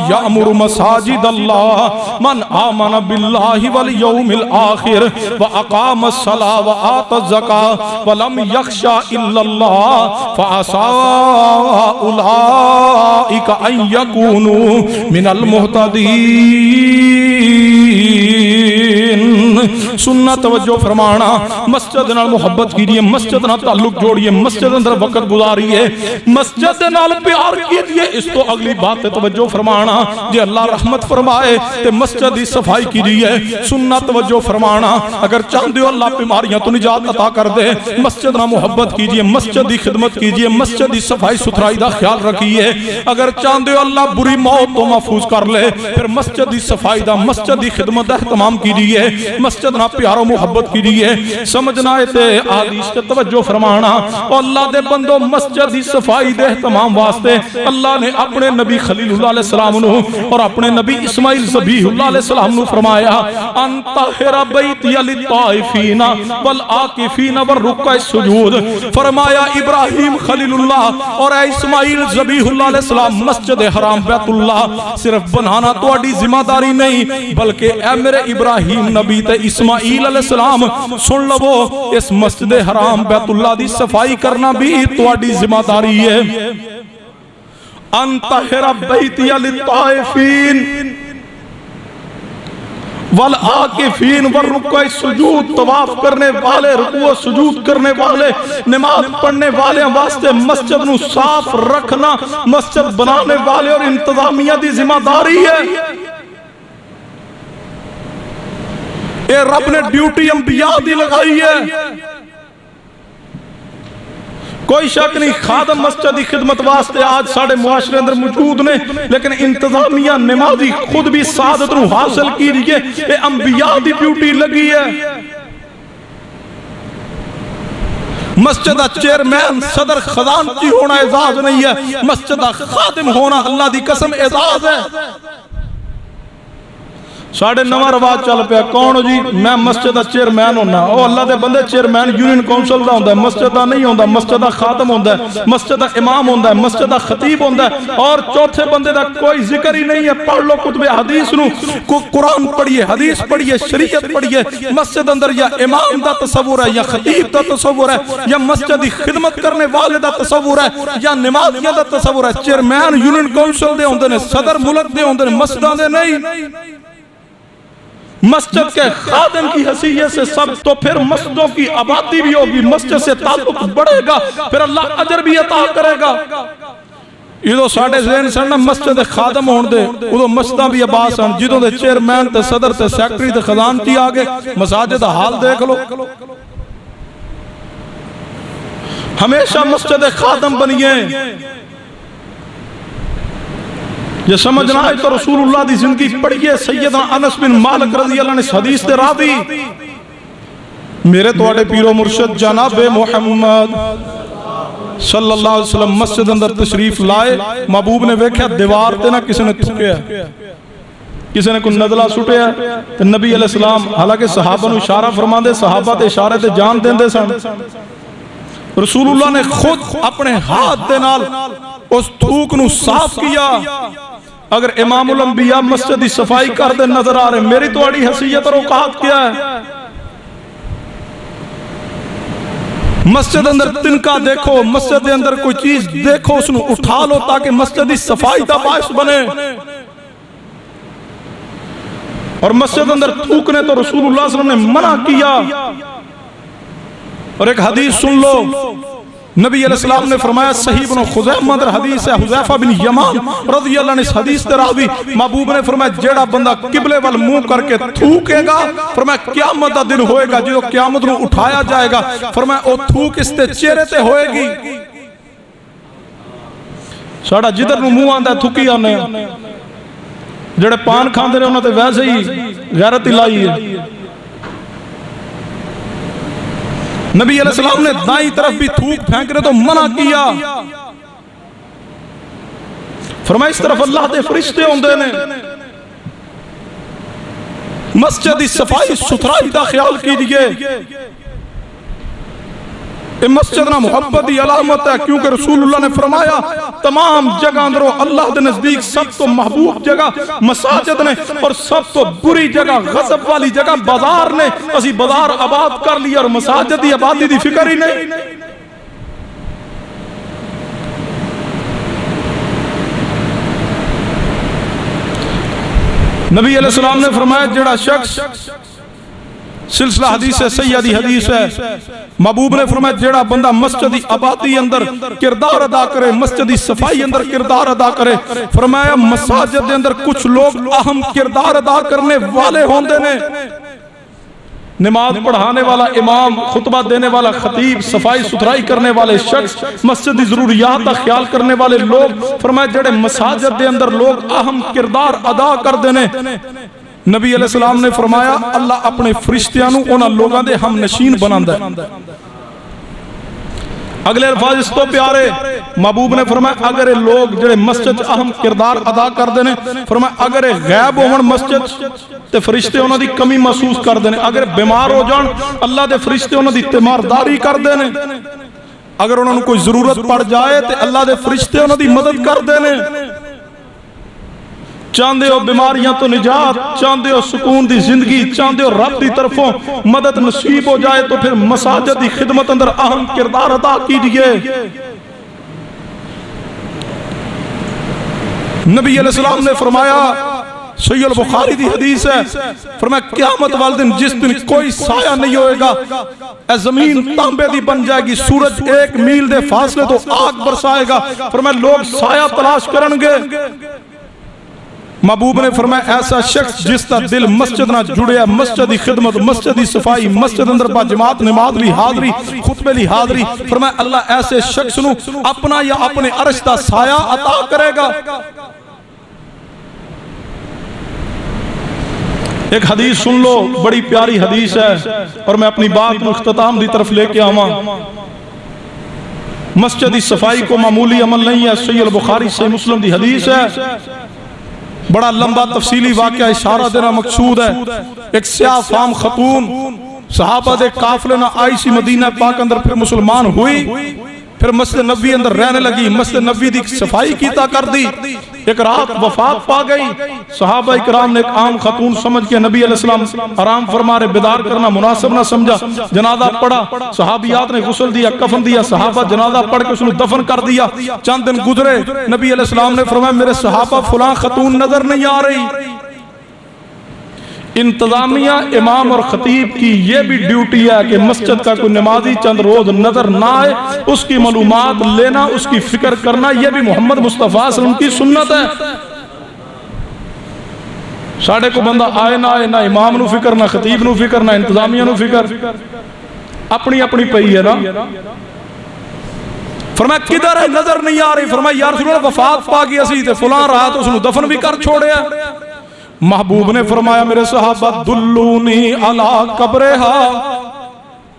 یامر مساجد اللہ من آمن باللہ والیوم الآخر وَأَقَامَ الصَّلَاةَ وَآتَ الزَّكَاةَ وَلَمْ يَخْشَ إِلَّا اللَّهَ فَعَسَىٰ أُولَٰئِكَ أَن يَكُونُوا مِنَ الْمُهْتَدِينَ. سننا توجہ فرمانا، مسجد نال محبت کیجئے، مسجد نال تعلق جوڑیے، مسجد اندر وقت گزاریے، مسجد نال پیار کیجئے. اس تو اگلی بات توجہ فرمانا، جے اللہ رحمت فرمائے تے مسجد دی صفائی کیجئے. سننا توجہ فرمانا، اگر چاہتے ہو اللہ بیماریاں تو نجات عطا کر دے مسجد نال محبت کیجئے، مسجد دی خدمت کیجئے، مسجد دی صفائی ستھرائی دا خیال رکھیے. اگر چاہتے ہو اللہ بری موت تو محفوظ کر لے پھر مسجد دی صفائی دا، مسجد دی خدمت دا اہتمام کیجئے، مسجد نال پیار و محبت کیجئے. سمجھنا ہے تے حدیث تے توجہ فرمانا. اور اللہ دے بندو مسجد دی صفائی دے اہتمام واسطے اللہ نے اپنے نبی خلیل اللہ علیہ السلام نو اور اپنے نبی اسماعیل ذبیح اللہ علیہ السلام نو فرمایا انطہر بیتی للطائفین والعاکفین والرکع السجود. فرمایا ابراہیم خلیل اللہ اور اے اسماعیل ذبیح اللہ علیہ السلام مسجد حرام بیت اللہ صرف بنانا تواڈی ذمہ داری نہیں بلکہ اے میرے ابراہیم نبی تے اسماعیل علیہ السلام سن لو اس مسجد حرام بیت اللہ دی صفائی کرنا بھی تواڈی ذمہ داری ہے. انطہر بیتی للطائفین والعاکفین والرکع السجود. طواف کرنے والے، رکوع سجود کرنے والے، نماز پڑھنے والے واسطے مسجد نو صاف رکھنا مسجد بنانے والے اور انتظامیہ دی ذمہ داری ہے. اے رب نے ڈیوٹی انبیاء دی لگائی ہے. کوئی شک نہیں خادم مسجد کی خدمت واسطے آج ساڑھے معاشرے اندر موجود نے، لیکن انتظامیہ نمازی خود بھی سعادت نو حاصل کی رہی ہے. اے انبیاء دی ڈیوٹی لگی ہے. مسجد چیئرمین صدر خزانچی ہونا اعزاز نہیں ہے، مسجد خادم ہونا اللہ دی قسم اعزاز ہے. ساڑھے نواں رواج چل پیا کون ہو جی میں مسجد دا چیئرمین ہونا او اللہ دے بندے چیئرمین یونین کونسل دا ہوندا ہے مسجد دا نہیں ہوندا مسجد دا خادم ہوندا ہے مسجد دا امام ہوندا ہے مسجد دا خطیب ہوندا ہے اور چوتھے بندے دا کوئی ذکر ہی نہیں ہے پڑھ لو کتب حدیث نو قرآن پڑھیے حدیث پڑھیے شریعت پڑھیے مسجد اندر یا امام دا تصور ہے یا خطیب دا تصور ہے یا مسجد دی خدمت کرنے والے دا تصور ہے یا نمازیاں دا تصور ہے چیئرمین یونین کونسل دے ہوندے نے صدر ملک دے ہوندے نے مسجداں دے نہیں مسجد کے خادم کی حیثیت سے سب تو پھر مسجدوں کی آبادی بھی ہوگی مسجد سے تعلق بڑھے گا پھر اللہ اجر بھی عطا کرے گا یہ تو ساڑھے ذہن سننا مسجد خادم ہون دے وہ تو مسجدہ بھی آباد سن جدوں دے چیئرمین تے صدر تے سیکٹری تے خزانچی آگے مساجد حال دیکھ لو ہمیشہ مسجد خادم بنیے یہ سمجھنا ہے تو رسول اللہ دی زندگی پڑھئے سیدنا انس بن مالک رضی اللہ نے اس حدیث دے راوی میرے توڑے پیر و مرشد جناب محمد صلی اللہ علیہ وسلم مسجد اندر تشریف لائے محبوب نے ویکھیا دیوار تے نہ کسی نے تھکیا کسی نے کوئی نزلہ سٹیا تو نبی علیہ السلام حالانکہ صحابہ نے اشارہ فرما دے صحابہ تے اشارے تے جان دیں دے سن رسول اللہ نے خود اپنے ہاتھ دے نال اس تھوک نو صاف کیا اگر امام الانبیاء مسجد دی صفائی کر دے نظر آ رہے میری تو اڑی حیثیت اور اوقات کیا ہے مسجد اندر تنکا دیکھو مسجد دے اندر کوئی چیز دیکھو اس نو اٹھا لو تاکہ مسجد دی صفائی دا باعث بنے اور مسجد اندر تھوکنے تو رسول اللہ صلی اللہ علیہ وسلم نے منع کیا اور ایک حدیث سن لو نبی علیہ السلام نے فرمایا صحیح بن خزیمہ در حدیث ہے حذیفہ بن یمان رضی اللہ نے اس حدیث در راوی محبوب نے فرمایا جیڑا بندہ قبلے وال منہ کر کے تھوکے گا فرمایا قیامت دا دن ہوئے گا جو قیامت نو اٹھایا جائے گا فرمایا او تھوک اس تے چہرے تے ہوئے گی ساڑا جدر نو منہ آندہ تھوکی آنے جیڑے پان کھاندے رہے انہوں تے ویسے ہی غیرت لائی ہے نبی علیہ السلام نے دائیں طرف بھی تھوک پھینک رہے تو منع کیا فرمایا اس طرف اللہ دے فرشتے ہوندے نے مسجد صفائی ستھرائی دا خیال کیجئے مسجد نہ محبت دی علامت ہے کیونکہ رسول اللہ نے فرمایا تمام جگہ اندروں اللہ دے نزدیک سب تو محبوب جگہ مساجد نے اور سب تو بری جگہ غضب والی جگہ بازار نے اسی بازار آباد کر لیا اور مساجد دی آبادی دی فکر ہی نہیں نبی علیہ السلام نے فرمایا جڑا شخص سلسلہ حدیث ہے سیدی حدیث ہے محبوب نے فرمایا جیڑا بندہ مسجدی آبادی اندر کردار ادا کرے مسجدی صفائی اندر کردار ادا کرے فرمایا مساجد دے اندر کچھ لوگ اہم کردار ادا کرنے والے ہوندے نے نماز پڑھانے والا امام خطبہ دینے والا خطیب صفائی ستھرائی کرنے والے شخص مسجدی ضروریات کا خیال کرنے والے لوگ فرمایا جڑے مساجد دے اندر لوگ اہم کردار ادا کر دینے نبی علیہ السلام نے فرمایا اللہ اپنے فرشتیاں نو انہاں لوگاں دے ہم نشین بناندا ہے اگلے الفاظ اس تو پیارے محبوب نے فرمایا اگر لوگ جڑے مسجد اہم کردار ادا کر دینے فرمایا اگر غیب ہون مسجد تے فرشتے انہاں دی کمی محسوس کر دینے اگر بیمار ہو جان اللہ دے فرشتے انہاں دی تیمارداری کر دینے اگر انہاں نو کوئی ضرورت پڑ جائے تے اللہ دے فرشتے انہاں دی مدد کر دینے چاندے ہو بیماریاں تو نجات چاندے ہو سکون دی زندگی چاندے ہو رب دی طرفوں مدد نصیب ہو جائے تو پھر مساجد دی خدمت اندر اہم کردار ادا کیجئے نبی علیہ السلام نے فرمایا صحیح البخاری دی حدیث ہے فرمایا قیامت والدن جس دن کوئی سایہ نہیں ہوئے گا اے زمین تانبے دی بن جائے گی سورج 1 میل دے فاصلے تو آگ برسائے گا فرمایا لوگ سایہ تلاش کرنگے محبوب نے فرمایا ایسا شخص جس کا دل مسجد نہ جڑیا مسجدی خدمت مسجدی صفائی مسجد اندر با جماعت نماز لی حاضری خطبے لی حاضری فرمایا اللہ ایسے شخص نو اپنا یا اپنے عرش کا سایہ عطا کرے گا ایک حدیث سن لو بڑی پیاری حدیث ہے اور میں اپنی بات اختتام دی طرف لے کے آواں مسجدی صفائی کو معمولی عمل نہیں ہے صحیح البخاری صحیح مسلم دی حدیث ہے بڑا لمبا تفصیلی واقعہ اشارہ دینا مقصود ہے. ایک سیاہ فام خاتون صحابہ دے قافلے نہ آئی سی مدینہ پاک اندر، پھر مسلمان ہوئی، پھر مسجد نبی اندر رہنے لگی، مسجد نبی دی صفائی کیتا کر دی. ایک رات وفات پا گئی. صحابہ اکرام نے ایک عام خاتون سمجھ کے نبی علیہ السلام آرام فرما رہے، بیدار کرنا مناسب نہ سمجھا. جنازہ پڑھا، صحابیات نے غسل دیا، کفن دیا، صحابہ جنازہ پڑھ کے اس نے دفن کر دیا. چند دن گزرے، نبی علیہ السلام نے فرمایا میرے صحابہ فلاں خاتون نظر نہیں آ رہی. انتظامیہ امام اور خطیب کی یہ بھی ڈیوٹی ہے کہ مسجد کا کوئی نمازی چند روز نظر نہ آئے اس کی معلومات لینا، اس کی فکر کرنا، یہ بھی محمد مصطفیٰ صلی اللہ علیہ وسلم کی سنت ہے. ساڑھے کو بندہ آئے نہ آئے، نہ امام نو فکر، نہ خطیب نو فکر، نہ انتظامیہ نو فکر، اپنی اپنی پئی ہے نا. فرمایا کدھر ہے نظر نہیں آ رہی. فرمایا یا رسول اللہ وفات پا گئی اسی تے فلاں رات اس نے دفن بھی کر چھوڑیا. محبوب نے فرمایا میرے صحابہ دلونی علی قبرہا.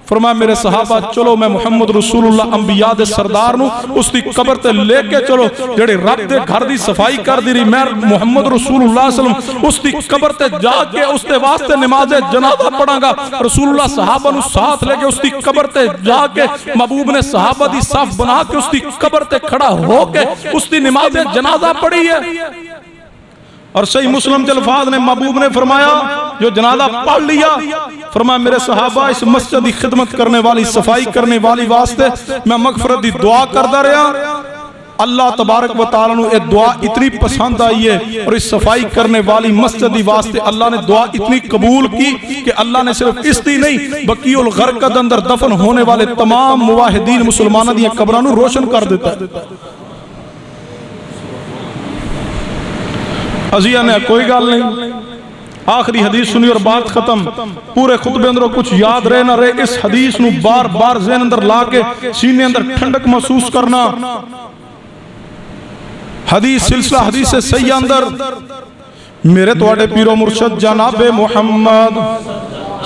فرمایا میرے صحابہ چلو میں محمد رسول اللہ انبیاء دے سردار نو اس دی قبر تے لے کے چلو جڑے رب دے گھر دی صفائی کر دی رہی. میں محمد رسول اللہ صلی اللہ علیہ وسلم اس دی قبر تے جا کے اس دے واسطے نماز جنازہ پڑھاں گا. رسول اللہ صحابہ نو ساتھ لے کے اس دی قبر تے جا کے محبوب نے صحابہ دی صف بنا کے اس دی قبر تے کھڑا ہو کے اس دی نماز جنازہ پڑھی ہے. اور صحیح مسلم کے الفاظ نے محبوب نے فرمایا جو جنازہ پڑھ لیا، فرمایا میرے صحابہ اس مسجد کی خدمت کرنے والی، صفائی کرنے والی واسطے میں مغفرت دی دعا کردہ رہا. اللہ تبارک و تعالیٰ نے یہ دعا اتنی پسند آئی ہے اور اس صفائی کرنے والی مسجد دی واسطے اللہ نے دعا اتنی قبول کی کہ اللہ نے صرف اس دی نہیں بقیع الغرقد اندر دفن ہونے والے تمام موحدین مسلمانوں دی قبروں کو روشن کر دیتا ہے. عزیزہ نے کوئی گال نہیں، آخری حدیث سنی اور بات ختم. پورے خطبے اندر کچھ یاد رہے نہ رہے، اس حدیث نو بار بار ذہن اندر لا کے سینے اندر ٹھنڈک محسوس کرنا. حدیث سلسلہ حدیث صحیح اندر میرے توڑے پیر و مرشد جناب محمد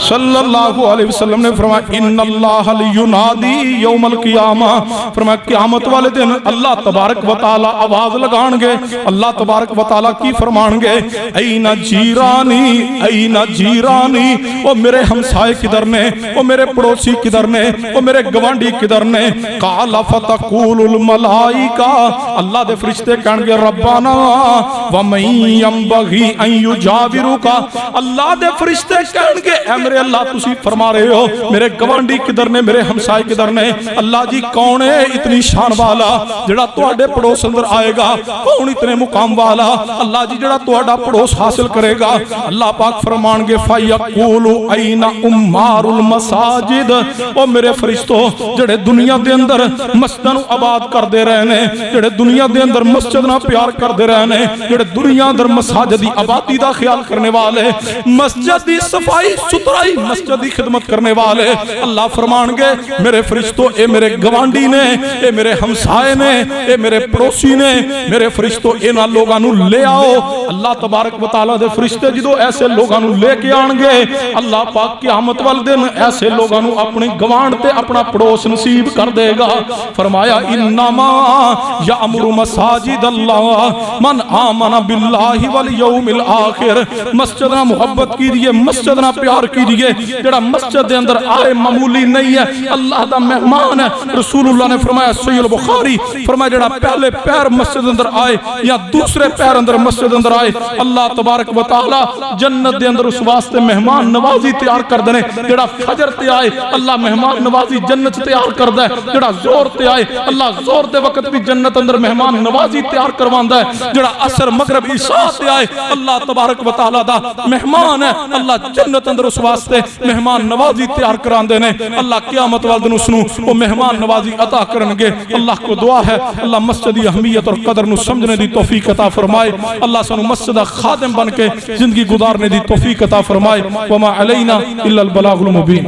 صلی اللہ علیہ وسلم نے فرمایا ان اللہ لینادی یوم القیامہ. فرمایا قیامت والے دن اللہ تبارک و تعالی آواز لگان گے، اللہ تبارک و تعالی کی فرمان گے این جیرانی این جیرانی، او میرے ہمسائے کدھر نے، او میرے پڑوسی کدھر نے، او میرے گوانڈی کدھر نے. قال فتقول الملائکہ، اللہ دے فرشتے کہن گے ربنا ومن ينبغي ان يجاورك، اللہ دے فرشتے کہن گے میرے اللہ تسی فرما رہے ہو میرے گوانڈی کدھر نے، میرے ہمسائے کدھر نے. اللہ جی کون ہے اتنی شان والا جڑا تواڈے پڑوس اندر آئے گا، کون اتنے مقام والا اللہ جی جڑا تواڈا پڑوس حاصل کرے گا. اللہ پاک فرمان گے فیقول این عمار المساجد، او میرے فرشتوں جڑے دنیا دے اندر مسجد نو آباد کر دے رہے نے، جڑے دنیا دے اندر مسجد نہ پیار کر دے رہے نے، جڑے دنیا اندر مساجد دی آبادی دا خیال کرنے والے، مسجد دی صفائی ستھرائی مسجد دی خدمت کرنے والے، اللہ فرمان گے میرے فرشتوں اے میرے گوانڈی نے، اے میرے ہمسائے نے، اے میرے پڑوسی نے، میرے فرشتوں انہاں لوگاں نو لے آؤ. اللہ تبارک و تعالیٰ دے فرشتے جدو ایسے لوگاں نو لے کے آن گے، اللہ پاک قیامت والے دن ایسے لوگاں نو اپنی گوانڈ تے اپنا پڑوس نصیب کر دے گا. فرمایا انما یامر مساجد اللہ من آمن باللہ والیوم الآخر. مسجد نہ محبت کی دیئے، مسجد نہ پیار کی دیئے، جڑا مسجد دے اندر آئے معمولی نہیں ہے، اللہ دا مہمان ہے. رسول اللہ نے فرمایا صحیح البخاری فرمایا جڑا پہلے پیر مسجد اندر آئے یا دوسرے پیر اندر مسجد اندر آئے، اللہ تبارک و تعالی جنت دے اندر اس واسطے مہمان نوازی تیار کر دینے. جڑا فجر تے آئے اللہ مہمان نوازی جنت تیار کر دے، جڑا زور تے آئے اللہ زور دے وقت بھی جنت اندر مہمان نوازی تیار کرواندا ہے. جڑا عصر مغرب عشاء تے آئے اللہ تبارک و تعالی دا مہمان ہے، اللہ جنت اندر اس واسطے مہمان نوازی تیار کران دینے. اللہ قیامت والے دن اسنو وہ مہمان نوازی عطا کرنگے. اللہ کو دعا ہے اللہ مسجدی اہمیت اور قدر نو سمجھنے دی توفیق عطا فرمائے. اللہ سنو مسجدہ خادم بن کے زندگی گزارنے دی توفیق عطا فرمائے. وما علینا الا البلاغ المبین.